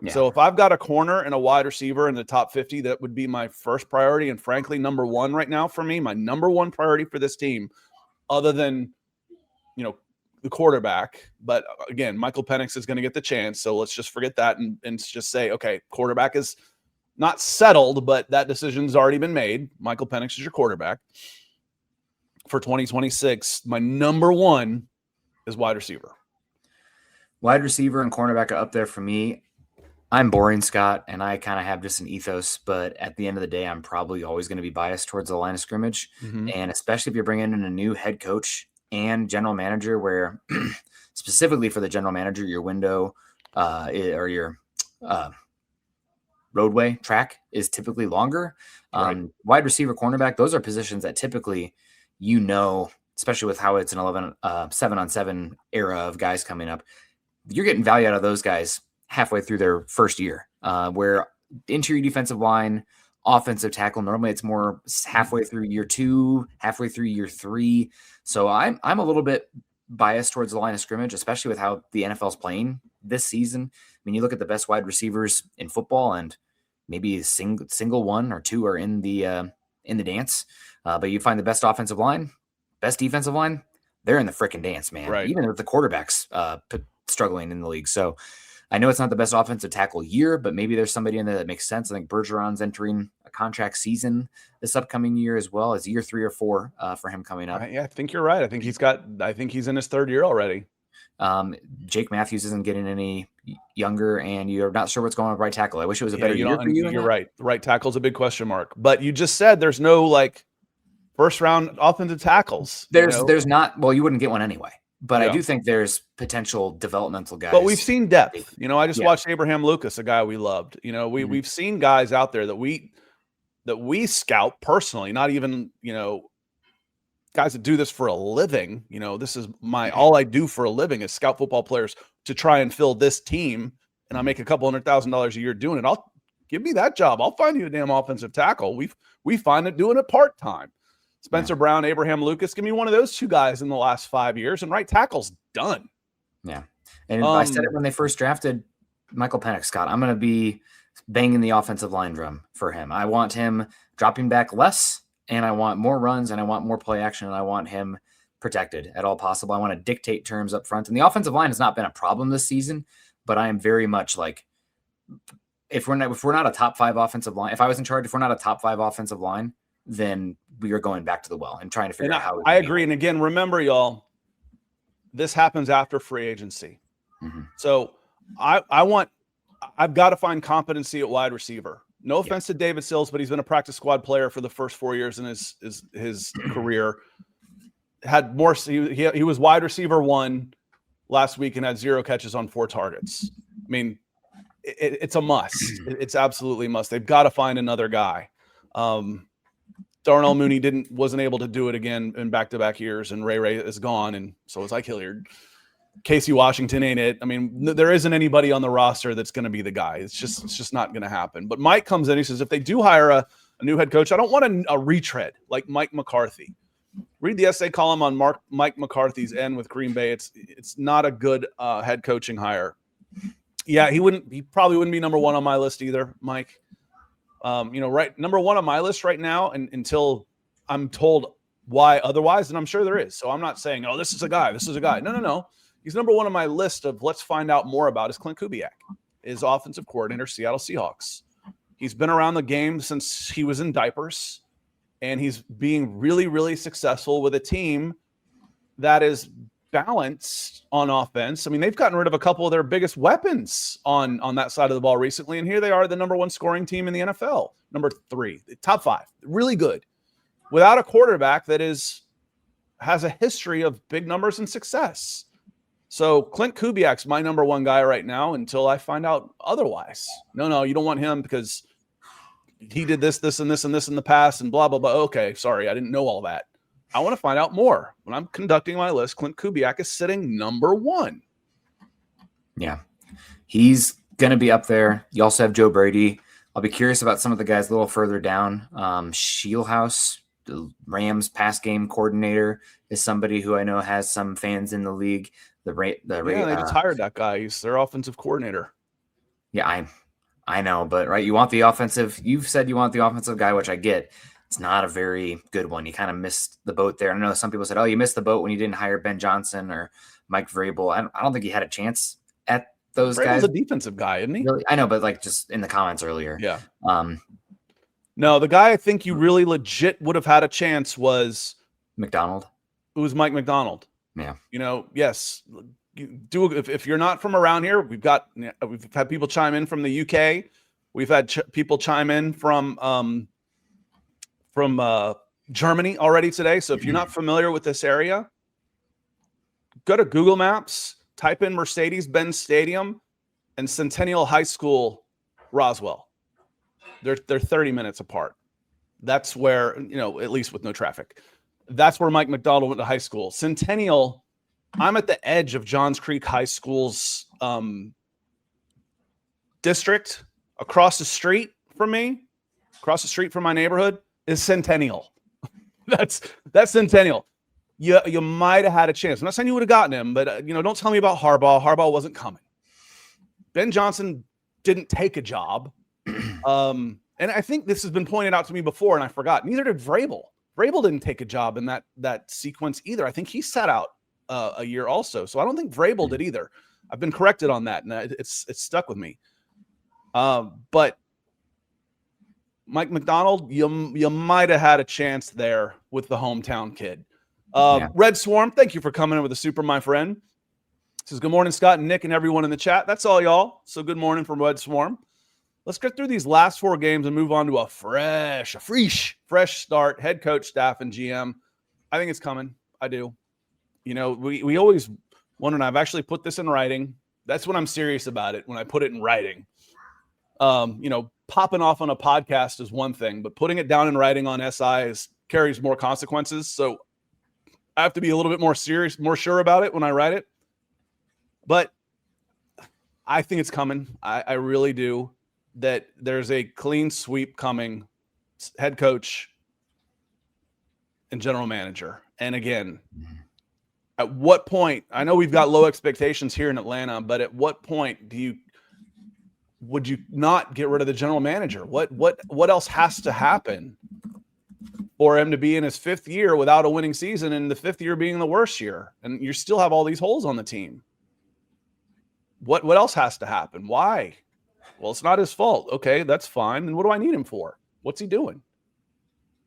Yeah. So if I've got a corner and a wide receiver in the top 50, that would be my first priority. And frankly, number one right now for me, my number one priority for this team, other than, the quarterback. But again, Michael Penix is going to get the chance. So let's just forget that and just say, okay, quarterback is not settled, but that decision's already been made. Michael Penix is your quarterback for 2026. My number one is wide receiver. Wide receiver and cornerback are up there for me. I'm boring, Scott, and I kind of have just an ethos, but at the end of the day, I'm probably always going to be biased towards the line of scrimmage. Mm-hmm. And especially if you're bringing in a new head coach and general manager, where specifically for the general manager, your window or your roadway track is typically longer. Right. Wide receiver, cornerback, those are positions that typically, especially with how it's an 7-on-7 era of guys coming up, you're getting value out of those guys halfway through their first year, where interior defensive line, offensive tackle, normally it's more halfway through year 2, halfway through year 3. So I'm a little bit biased towards the line of scrimmage, especially with how the NFL's playing this season. I mean, you look at the best wide receivers in football, and maybe a single one or two are in the dance. But you find the best offensive line, best defensive line, they're in the freaking dance, man. Right. Even with the quarterbacks struggling in the league. So I know it's not the best offensive tackle year, but maybe there's somebody in there that makes sense. I think Bergeron's entering a contract season this upcoming year as well, as year 3 or 4 for him coming up. Yeah, I think you're right. I think he's in his third year already. Jake Matthews isn't getting any younger, and you're not sure what's going on with right tackle. I wish it was a better year for you. You're right. The right tackle's a big question mark. But you just said there's no first round offensive tackles. There's not. Well, you wouldn't get one anyway. But yeah. I do think there's potential developmental guys. But we've seen depth. I just watched Abraham Lucas, a guy we loved. We've seen guys out there that we scout personally, not even, guys that do this for a living. This is all I do for a living is scout football players to try and fill this team. And I make a couple $100,000 a year doing it. I'll give me that job. I'll find you a damn offensive tackle. We find it doing it part-time. Spencer Brown, Abraham Lucas, give me one of those two guys in the last 5 years, and right tackle's done. Yeah. And I said it when they first drafted Michael Penix, Scott. I'm going to be banging the offensive line drum for him. I want him dropping back less, and I want more runs, and I want more play action, and I want him protected at all possible. I want to dictate terms up front. And the offensive line has not been a problem this season, but I am very much if we're not a top 5 offensive line, if I was in charge, if we're not a top 5 offensive line, then we are going back to the well and trying to figure out how. I agree. And again, remember, y'all, this happens after free agency. Mm-hmm. So I've got to find competency at wide receiver. No offense to David Sills, but he's been a practice squad player for the first 4 years in his career. Had more. He was wide receiver 1 last week and had 0 catches on 4 targets. I mean, it's a must. It's absolutely a must. They've got to find another guy. Darnell Mooney wasn't able to do it again in back-to-back years, and Ray is gone, and so is Ike Hilliard. Casey Washington ain't it. I mean, there isn't anybody on the roster that's going to be the guy. It's just not going to happen. But Mike comes in, he says, if they do hire a new head coach, I don't want a retread like Mike McCarthy. Read the essay column on Mike McCarthy's end with Green Bay. It's not a good head coaching hire. Yeah, he probably wouldn't be number 1 on my list either, Mike. Right, number 1 on my list right now, and until I'm told why otherwise, and I'm sure there is. So I'm not saying, this is a guy. No. He's number 1 on my list of let's find out more about is Clint Kubiak, his offensive coordinator, Seattle Seahawks. He's been around the game since he was in diapers, and he's being really, really successful with a team that is balanced on offense. I mean, they've gotten rid of a couple of their biggest weapons on that side of the ball recently, and here they are, the number 1 scoring team in the NFL, number 3, top 5, really good, without a quarterback that has a history of big numbers and success. So Clint Kubiak's my number 1 guy right now until I find out otherwise. No, you don't want him because he did this, and this, and this in the past, and blah, blah, blah. Okay, sorry, I didn't know all that. I want to find out more. When I'm conducting my list, Clint Kubiak is sitting number 1. Yeah, he's going to be up there. You also have Joe Brady. I'll be curious about some of the guys a little further down. Shieldhouse, the Rams pass game coordinator, is somebody who I know has some fans in the league. They just hired that guy. He's their offensive coordinator. Yeah, I know, but right, you want the offensive. You've said you want the offensive guy, which I get. It's not a very good one. You kind of missed the boat there. I know some people said, "Oh, you missed the boat when you didn't hire Ben Johnson or Mike Vrabel." I don't think he had a chance at those guys. Vrabel's a defensive guy, isn't he? Really? I know, but like just in the comments earlier. Yeah. No, the guy I think you really legit would have had a chance was McDonald. It was Mike McDonald. Yeah. Yes. If you're not from around here, we've had people chime in from the UK. We've had people chime in from Germany already today. So if you're not familiar with this area, go to Google Maps, type in Mercedes-Benz Stadium and Centennial High School, Roswell. They're 30 minutes apart. That's where, at least with no traffic, that's where Mike McDonald went to high school. Centennial, I'm at the edge of Johns Creek High School's district. Across the street from me, across the street from my neighborhood, is Centennial. That's Centennial. You might have had a chance. I'm not saying you would have gotten him, but don't tell me about Harbaugh. Harbaugh wasn't coming. Ben Johnson didn't take a job. And I think this has been pointed out to me before, and I forgot. Neither did Vrabel. Vrabel didn't take a job in that sequence either. I think he sat out a year also. So I don't think Vrabel did either. I've been corrected on that, and it's stuck with me. But Mike McDonald, you might have had a chance there with the hometown kid. Red Swarm, thank you for coming in with a super, my friend. Says, good morning, Scott and Nick and everyone in the chat. That's all, y'all. So good morning from Red Swarm. Let's get through these last 4 games and move on to a fresh start. Head coach, staff, and GM. I think it's coming. I do. We always wonder, and I've actually put this in writing. That's when I'm serious about it, when I put it in writing. Popping off on a podcast is one thing, but putting it down in writing on SI carries more consequences. So I have to be a little bit more serious, more sure about it when I write it. But I think it's coming. I really do. That there's a clean sweep coming, head coach and general manager. And again, at what point, I know we've got low expectations here in Atlanta, but at what point would you not get rid of the general manager? What else has to happen for him to be in his 5th year without a winning season, and the 5th year being the worst year, and you still have all these holes on the team? What else has to happen? Why? Well, it's not his fault. Okay, that's fine. And what do I need him for? What's he doing?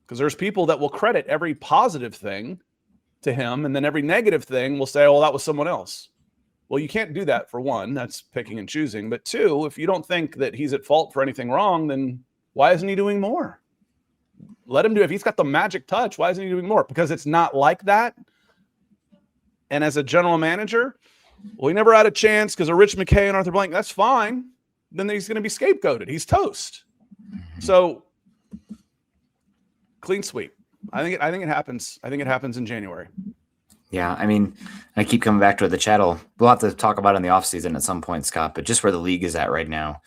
Because there's people that will credit every positive thing to him, and then every negative thing will say, oh, that was someone else. Well, you can't do that, for one. That's picking and choosing. But 2, if you don't think that he's at fault for anything wrong, then why isn't he doing more? Let him do it. If he's got the magic touch, why isn't he doing more? Because it's not like that. And as a general manager, well, he never had a chance because of Rich McKay and Arthur Blank. That's fine. Then he's going to be scapegoated. He's toast. So clean sweep. I think it happens. I think it happens in January. Yeah, I mean, I keep coming back to the chattel. We'll have to talk about it in the offseason at some point, Scott, but just where the league is at right now,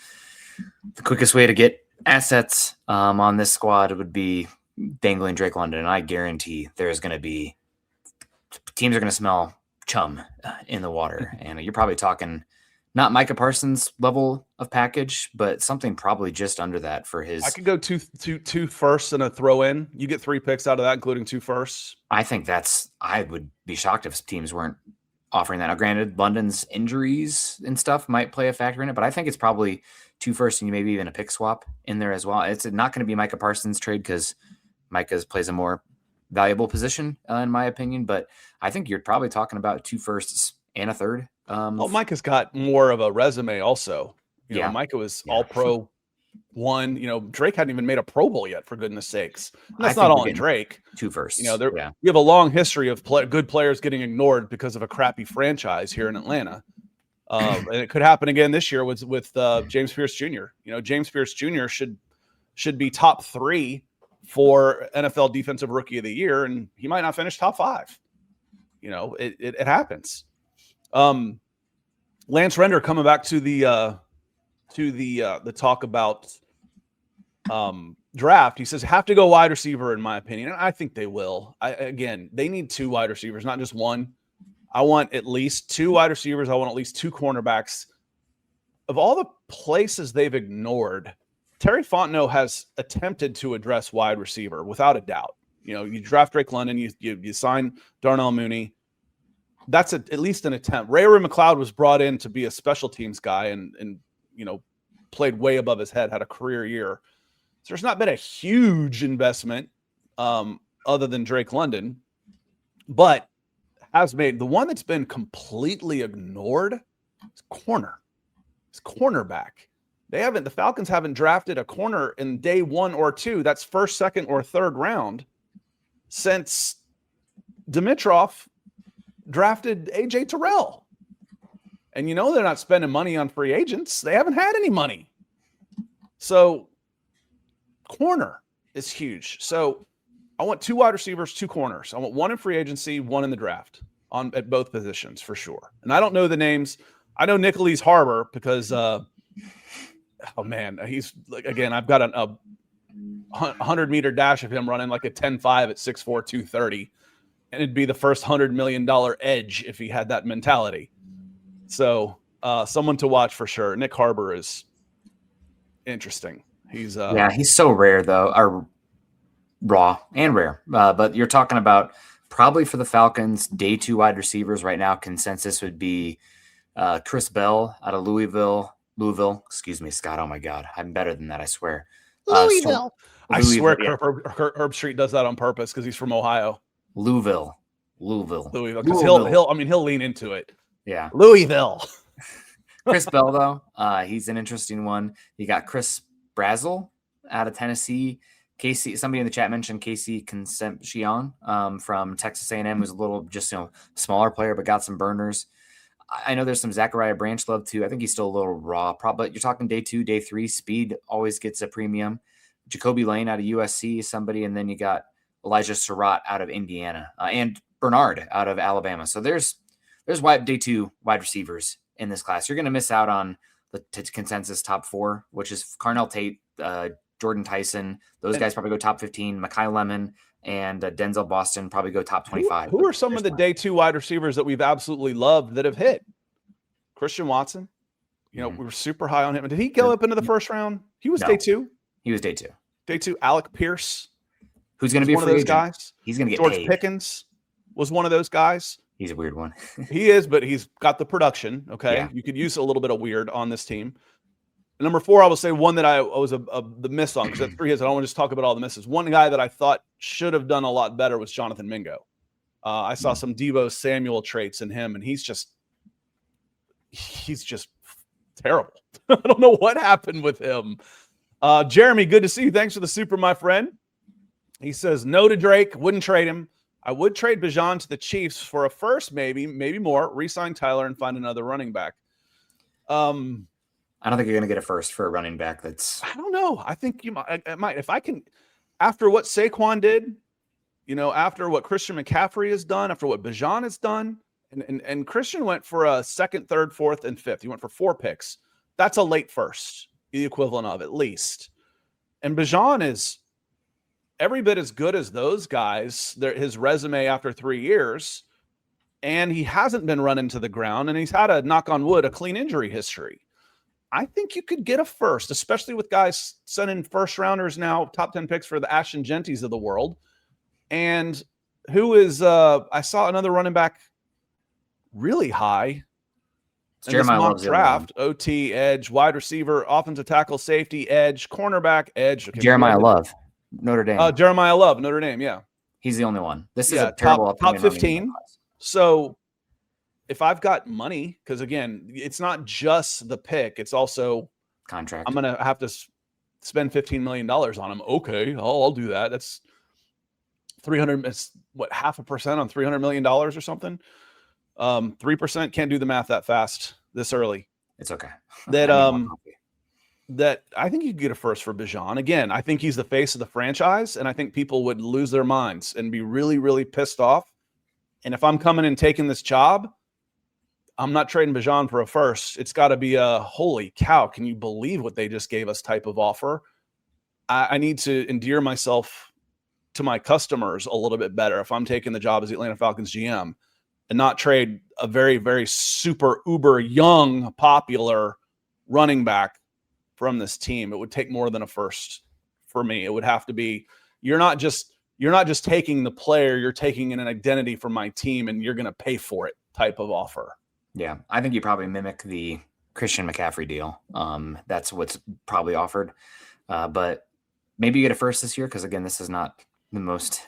the quickest way to get assets on this squad would be dangling Drake London, and I guarantee there's going to be teams are going to smell chum in the water, and you're probably talking not Micah Parsons level of package, but something probably just under that for his. I could go two firsts and a throw in. You get 3 picks out of that, including 2 firsts. I think I would be shocked if teams weren't offering that. Now, granted, London's injuries and stuff might play a factor in it, but I think it's probably 2 firsts and maybe even a pick swap in there as well. It's not going to be Micah Parsons' trade because Micah plays a more valuable position, in my opinion. But I think you're probably talking about 2 firsts and a third. Well, Micah's got more of a resume also. You know, Yeah. Micah was all-pro one. You know, Drake hadn't even made a Pro Bowl yet, for goodness sakes. And that's not all on Drake. 2 firsts. You know, we have a long history of good players getting ignored because of a crappy franchise here in Atlanta. And it could happen again this year with James Pierce Jr. You know, James Pierce Jr. should be top 3 for NFL Defensive Rookie of the Year, and he might not finish top 5. You know, it happens. Lance Render coming back to the talk about draft. He says have to go wide receiver in my opinion, and I think they will. Again, they need 2 wide receivers, not just one. I want at least 2 wide receivers. I want at least 2 cornerbacks. Of all the places they've ignored, Terry Fontenot has attempted to address wide receiver without a doubt. You know, you draft Drake London, you sign Darnell Mooney. That's at least an attempt. Ray McLeod was brought in to be a special teams guy and you know, played way above his head, had a career year. So there's not been a huge investment other than Drake London, but has made the one that's been completely ignored is corner. It's cornerback. The Falcons haven't drafted a corner in day 1 or 2. That's first, second, or third round since Dimitroff drafted AJ Terrell. And you know they're not spending money on free agents. They haven't had any money. So corner is huge. So I want 2 wide receivers, 2 corners. I want 1 in free agency, 1 in the draft at both positions for sure. And I don't know the names. I know Nicholas Harbor because, oh man, he's like, again, I've got a 100-meter dash of him running like a 10.5 at 6'4", 230. And it'd be the first $100 million edge if he had that mentality. So someone to watch for sure. Nick Harbor is interesting. He's he's so rare though, or raw and rare. But you're talking about probably for the Falcons, day 2 wide receivers right now. Consensus would be Chris Bell out of Louisville. Excuse me, Scott. Oh my God, I'm better than that. I swear. Louisville. I swear, yeah. Herb Street does that on purpose because he's from Ohio. Louisville. Because he'll lean into it. Yeah. Louisville. Chris Bell, though, he's an interesting one. You got Chris Brazel out of Tennessee. Casey, somebody in the chat mentioned Casey Concepcion from Texas A&M, who's a little just smaller player, but got some burners. I know there's some Zachariah Branch love too. I think he's still a little raw, but you're talking day 2, day 3. Speed always gets a premium. Jacoby Lane out of USC is somebody, and then you got Elijah Surratt out of Indiana and Bernard out of Alabama. So there's day 2 wide receivers in this class. You're going to miss out on the consensus top 4, which is Carnell Tate, Jordan Tyson. Those guys probably go top 15. Mekhi Lemon and Denzel Boston probably go top 25. Who are some of the day 2 wide receivers that we've absolutely loved that have hit? Christian Watson. You know, we were super high on him. Did he go up into the first round? He was day 2. He was day 2. Day 2. Alec Pierce. Who's going to be one of those guys? He's going to get George paid. Pickens was one of those guys. He's a weird one. He is, but he's got the production. Okay. Yeah. You could use a little bit of weird on this team. Number 4, I will say one that I was the miss on, because that's 3 hits. I don't want to just talk about all the misses. One guy that I thought should have done a lot better was Jonathan Mingo. I saw some Deebo Samuel traits in him, and he's just terrible. I don't know what happened with him. Jeremy, good to see you. Thanks for the super, my friend. He says no to Drake. Wouldn't trade him. I would trade Bijan to the Chiefs for a first, maybe more. Re-sign Tyler and find another running back. I don't think you're going to get a first for a running back. I don't know. I think you might. If I can, after what Saquon did, after what Christian McCaffrey has done, after what Bijan has done, and Christian went for a 2nd, 3rd, 4th, and 5th. He went for 4 picks. That's a late first, the equivalent of at least. And Bijan is every bit as good as those guys. His resume after 3 years, and he hasn't been run into the ground, and he's had a, knock on wood, a clean injury history. I think you could get a first, especially with guys sending first rounders now, top 10 picks for the Ashton Genties of the world. And who is, I saw another running back really high. in this Jeremiah mock loves the other one. draft, OT, edge, wide receiver, offensive tackle, safety, edge, cornerback, edge. Okay, Jeremiah Love, Notre Dame. Jeremiah Love, Notre Dame, yeah. He's the only one. This is a terrible top opinion 15. So if I've got money, because again, it's not just the pick, it's also contract. I'm going to have to spend $15 million on him. Okay, I'll do that. That's 300, it's what, 0.5% on $300 million or something? 3%, can't do the math that fast this early. It's okay. That I think you could get a first for Bijan. Again, I think he's the face of the franchise, and I think people would lose their minds and be really, really pissed off. And if I'm coming and taking this job, I'm not trading Bijan for a first. It's got to be a holy cow, can you believe what they just gave us type of offer? I need to endear myself to my customers a little bit better if I'm taking the job as the Atlanta Falcons GM and not trade a very, very super uber young, popular running back from this team. It would take more than a first for me. It would have to be, you're not just taking the player, you're taking an identity from my team and you're going to pay for it type of offer. Yeah, I think you probably mimic the Christian McCaffrey deal. That's what's probably offered. But maybe you get a first this year because, again, this is not the most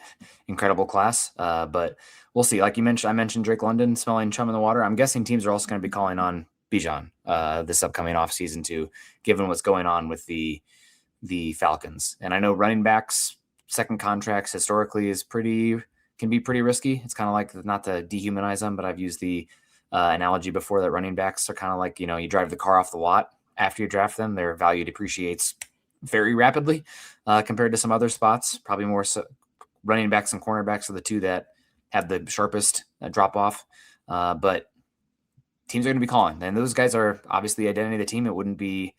incredible class. But we'll see. Like you mentioned, I mentioned Drake London smelling chum in the water. I'm guessing teams are also going to be calling on Bijan this upcoming offseason too, given what's going on with the Falcons. And I know running backs, second contracts historically can be pretty risky. It's kind of like, not to dehumanize them, but I've used the analogy before that running backs are kind of like, you drive the car off the lot after you draft them, their value depreciates very rapidly compared to some other spots. Probably more so running backs and cornerbacks are the two that have the sharpest drop off. But teams are going to be calling, and those guys are obviously the identity of the team. It wouldn't be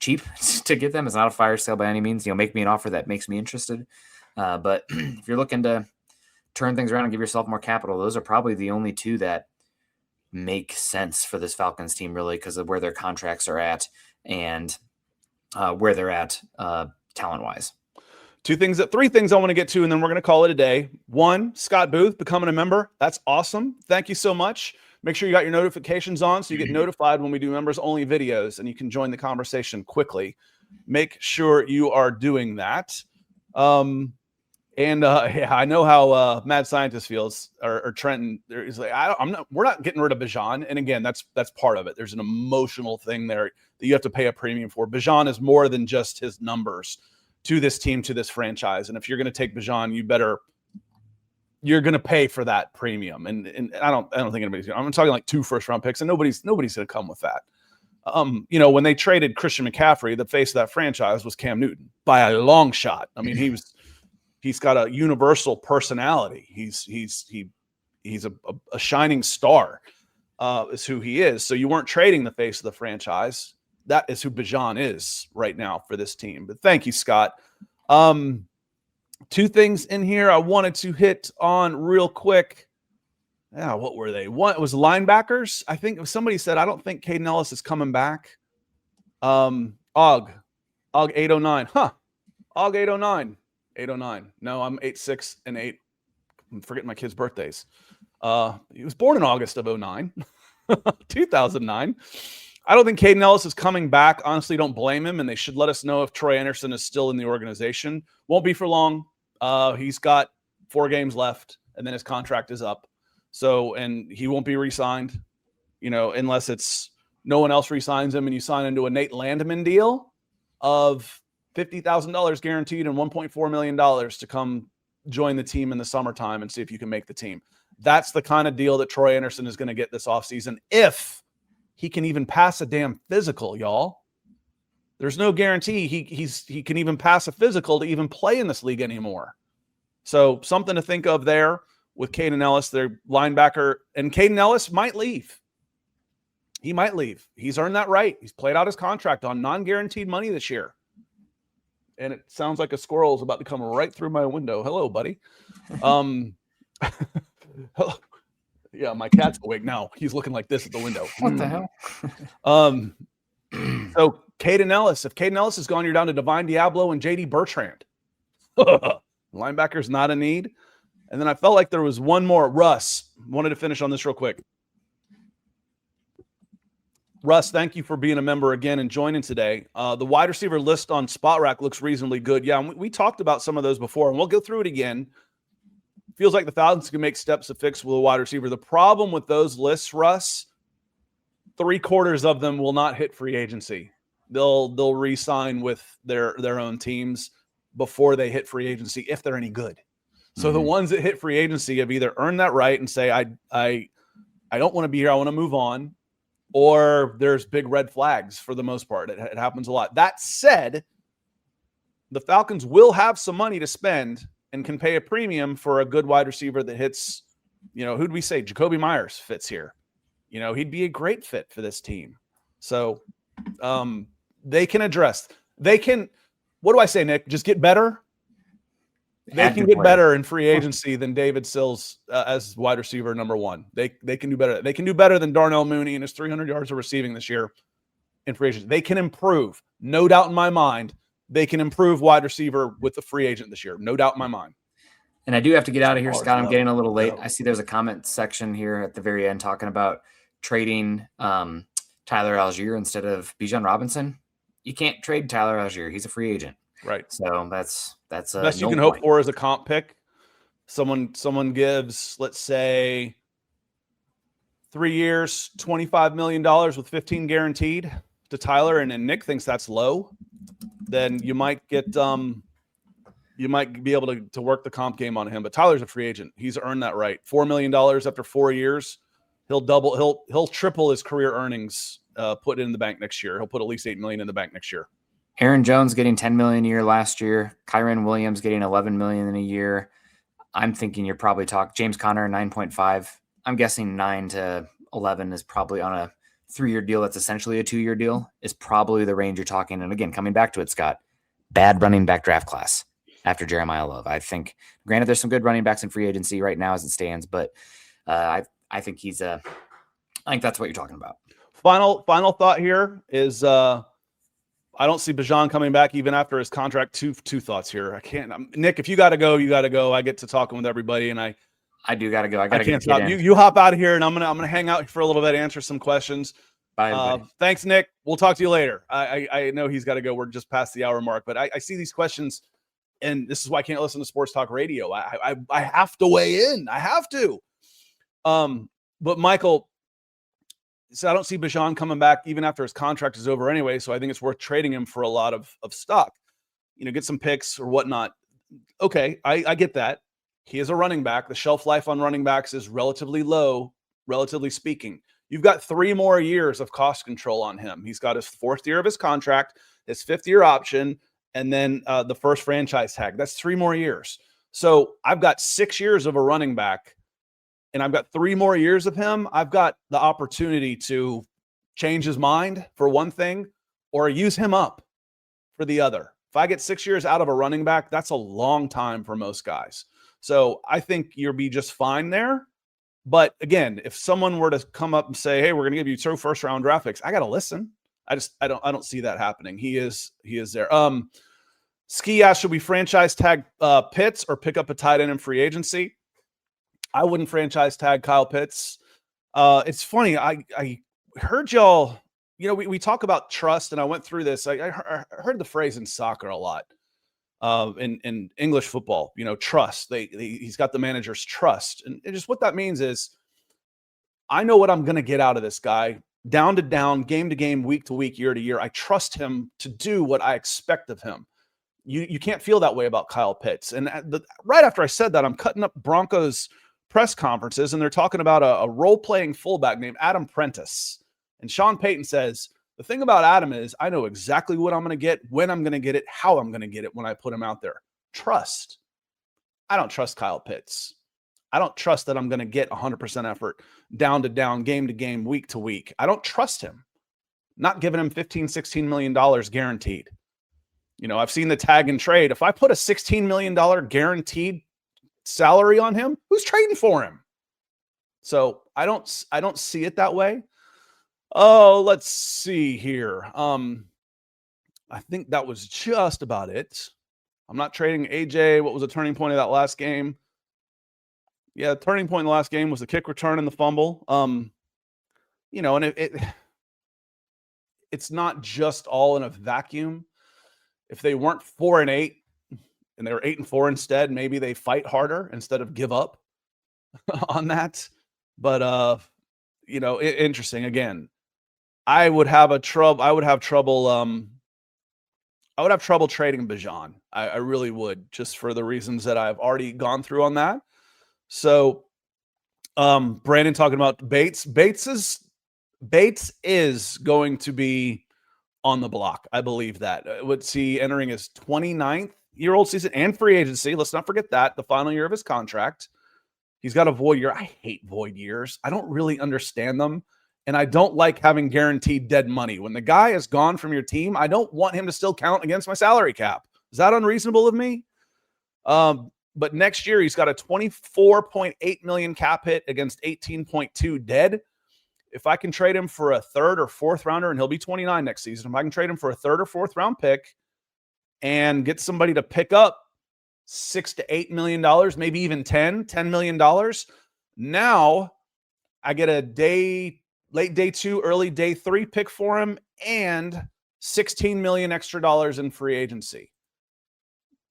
cheap to get them. It's not a fire sale by any means. Make me an offer that makes me interested. But if you're looking to turn things around and give yourself more capital, those are probably the only two that make sense for this Falcons team, really, because of where their contracts are at and where they're at talent-wise. Three things I want to get to, and then we're going to call it a day. One, Scott Booth becoming a member. That's awesome. Thank you so much. Make sure you got your notifications on so you get notified when we do members-only videos, and you can join the conversation quickly. Make sure you are doing that. I know how Mad Scientist feels, or Trenton. He's like, we're not getting rid of Bijan. And again, that's part of it. There's an emotional thing there that you have to pay a premium for. Bijan is more than just his numbers to this team, to this franchise. And if you're going to take Bijan, you're going to pay for that premium. And I don't think anybody's going to. I'm talking like 2 first-round picks, and nobody's going to come with that. When they traded Christian McCaffrey, the face of that franchise was Cam Newton by a long shot. I mean, he's got a universal personality. He's a shining star, is who he is. So you weren't trading the face of the franchise. That is who Bijan is right now for this team. But thank you, Scott. 2 things in here I wanted to hit on real quick. Yeah, what were they? One, it was linebackers. I think somebody said, I don't think Caden Ellis is coming back. Og 809. Og 809. 809. No, I'm 86 and 8. I'm forgetting my kids' birthdays. He was born in August of 09. 2009. I don't think Caden Ellis is coming back. Honestly, don't blame him, and they should let us know if Troy Anderson is still in the organization. Won't be for long. He's got 4 games left, and then his contract is up. So, and he won't be re-signed, unless it's no one else re-signs him and you sign into a Nate Landman deal of $50,000 guaranteed and $1.4 million to come join the team in the summertime and see if you can make the team. That's the kind of deal that Troy Anderson is going to get this offseason, if he can even pass a damn physical, y'all. There's no guarantee he can even pass a physical to even play in this league anymore. So something to think of there with Caden Ellis, their linebacker. And Caden Ellis might leave. He might leave. He's earned that right. He's played out his contract on non-guaranteed money this year. And it sounds like a squirrel is about to come right through my window. Hello, buddy. Yeah, my cat's awake now. He's looking like this at the window. What the hell? So Caden Ellis, if Caden Ellis is gone, you're down to Divine Diablo and JD Bertrand. Linebacker's not a need. And then I felt like there was one more. Russ, wanted to finish on this real quick. Russ, thank you for being a member again and joining today. The wide receiver list on Spot Rack looks reasonably good. Yeah, and we talked about some of those before, and we'll go through it again. Feels like the Falcons can make steps to fix with a wide receiver. The problem with those lists, Russ, 3/4 of them will not hit free agency. They'll re-sign with their own teams before they hit free agency if they're any good. So the ones that hit free agency have either earned that right and say, I don't want to be here, I want to move on, or there's big red flags for the most part. It happens a lot. That said, the Falcons will have some money to spend and can pay a premium for a good wide receiver that hits, who'd we say? Jacoby Myers fits here. He'd be a great fit for this team. So they can address. They can, what do I say, Nick? Just get better? They can get better in free agency than David Sills as wide receiver number one. They can do better. They can do better than Darnell Mooney and his 300 yards of receiving this year in free agency. They can improve. No doubt in my mind, they can improve wide receiver with the free agent this year. No doubt in my mind. And I do have to get out of here, Scott. I'm getting a little late. I see there's a comment section here at the very end talking about trading Tyler Algier instead of Bijan Robinson. You can't trade Tyler Algier. He's a free agent. Right. So that's the best you can hope for is a comp pick. Someone gives, let's say, 3 years, $25 million with 15 guaranteed to Tyler, and Nick thinks that's low. Then you might get you might be able to work the comp game on him. But Tyler's a free agent. He's earned that right. $4 million after 4 years. He'll triple his career earnings. Put it in the bank next year. He'll put at least $8 million in the bank next year. Aaron Jones getting $10 million a year last year. Kyron Williams getting $11 million in a year. I'm thinking you're probably talking James Conner 9.5. I'm guessing 9 to 11 is probably on a 3-year deal. That's essentially a 2-year deal. Is probably the range you're talking. And again, coming back to it, Scott, bad running back draft class after Jeremiah Love. I think, granted, there's some good running backs in free agency right now as it stands, but I think he's I think that's what you're talking about. Final thought here is I don't see Bijan coming back even after his contract. Two thoughts here. I can't. Nick, if you got to go, you got to go. I get to talking with everybody, and I do got to go. I can't stop. You hop out of here, and I'm gonna hang out for a little bit, answer some questions. Bye. Thanks, Nick. We'll talk to you later. I know he's got to go. We're just past the hour mark, but I see these questions, and this is why I can't listen to sports talk radio. I have to weigh in. I have to. But Michael. So I don't see Bijan coming back even after his contract is over anyway. So I think it's worth trading him for a lot of stock, get some picks or whatnot. Okay. I get that. He is a running back. The shelf life on running backs is relatively low, relatively speaking. You've got 3 more years of cost control on him. He's got his 4th year of his contract, his 5th year option, and then the first franchise tag. That's 3 more years. So I've got 6 years of a running back, and I've got 3 more years of him. I've got the opportunity to change his mind for one thing or use him up for the other. If I get 6 years out of a running back, that's a long time for most guys. So I think you'll be just fine there. But again, if someone were to come up and say, hey, we're going to give you 2 first-round draft picks, I got to listen. I don't see that happening. He is there. Ski asked, should we franchise tag Pitts or pick up a tight end in free agency? I wouldn't franchise tag Kyle Pitts. It's funny. I heard y'all, we talk about trust, and I went through this. I heard the phrase in soccer a lot, in English football, trust. He's got the manager's trust. And just what that means is I know what I'm going to get out of this guy, down to down, game to game, week to week, year to year. I trust him to do what I expect of him. You can't feel that way about Kyle Pitts. And right after I said that, I'm cutting up Broncos press conferences, and they're talking about a role-playing fullback named Adam Prentice. And Sean Payton says, the thing about Adam is I know exactly what I'm going to get, when I'm going to get it, how I'm going to get it when I put him out there. Trust. I don't trust Kyle Pitts. I don't trust that I'm going to get 100% effort, down to down, game to game, week to week. I don't trust him. Not giving him $15, $16 million guaranteed. I've seen the tag and trade. If I put a $16 million guaranteed salary on him, who's trading for him? So I don't see it that way. Oh, let's see here. I think that was just about it. I'm not trading AJ. What was the turning point of that last game? Yeah, the turning point in the last game was the kick return and the fumble. And it's not just all in a vacuum. If they weren't 4-8 and they were 8-4 instead, maybe they fight harder instead of give up on that. But interesting. Again, I would have trouble trading Bijan. I really would, just for the reasons that I've already gone through on that. So Brandon talking about Bates. Bates is going to be on the block. I believe that. What's he entering his 29th-year-old season and free agency? Let's not forget that, the final year of his contract. He's got a void year. I hate void years. I don't really understand them. And I don't like having guaranteed dead money. When the guy is gone from your team, I don't want him to still count against my salary cap. Is that unreasonable of me? But next year, he's got a $24.8 million cap hit against 18.2 dead. If I can trade him for a third or fourth rounder, and he'll be 29 next season, if I can trade him for a third or fourth round pick and get somebody to pick up $6 to $8 million, maybe even $10 million, now I get a late day 2, early day 3 pick for him and $16 million extra dollars in free agency.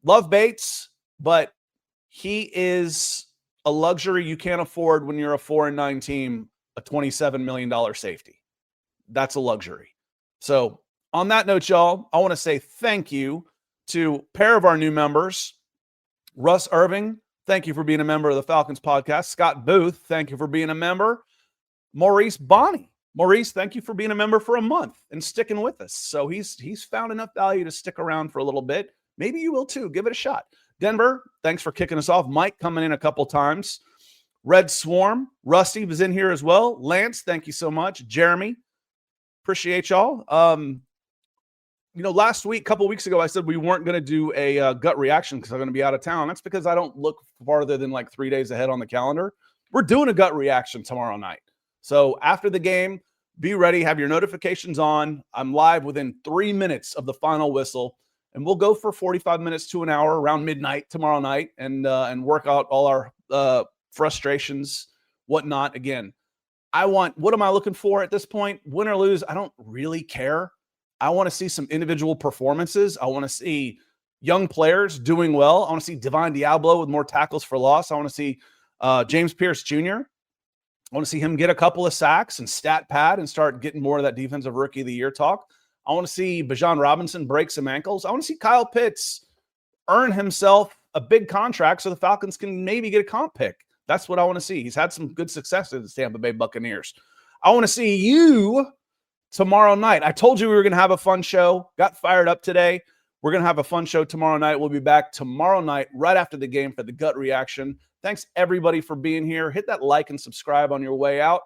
Love Bates, but he is a luxury you can't afford when you're a 4-9 team, a $27 million safety. That's a luxury. So on that note, y'all, I want to say thank you to a pair of our new members. Russ Irving, thank you for being a member of the Falcons podcast. Scott Booth, thank you for being a member. Maurice Bonney. Maurice, thank you for being a member for a month and sticking with us. So he's found enough value to stick around for a little bit. Maybe you will too. Give it a shot. Denver, thanks for kicking us off. Mike coming in a couple times. Red Swarm, Rusty was in here as well. Lance, thank you so much. Jeremy, appreciate y'all. Last week, a couple weeks ago, I said we weren't going to do a gut reaction because I'm going to be out of town. That's because I don't look farther than like 3 days ahead on the calendar. We're doing a gut reaction tomorrow night. So after the game, be ready. Have your notifications on. I'm live within 3 minutes of the final whistle. And we'll go for 45 minutes to an hour around midnight tomorrow night and work out all our frustrations, whatnot. Again, what am I looking for at this point? Win or lose, I don't really care. I want to see some individual performances. I want to see young players doing well. I want to see Divine Diablo with more tackles for loss. I want to see James Pierce Jr. I want to see him get a couple of sacks and stat pad and start getting more of that defensive rookie of the year talk. I want to see Bijan Robinson break some ankles. I want to see Kyle Pitts earn himself a big contract so the Falcons can maybe get a comp pick. That's what I want to see. He's had some good success with the Tampa Bay Buccaneers. I want to see you tomorrow night. I told you we were going to have a fun show. Got fired up today. We're going to have a fun show tomorrow night. We'll be back tomorrow night right after the game for the gut reaction. Thanks, everybody, for being here. Hit that like and subscribe on your way out.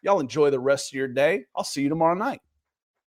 Y'all enjoy the rest of your day. I'll see you tomorrow night.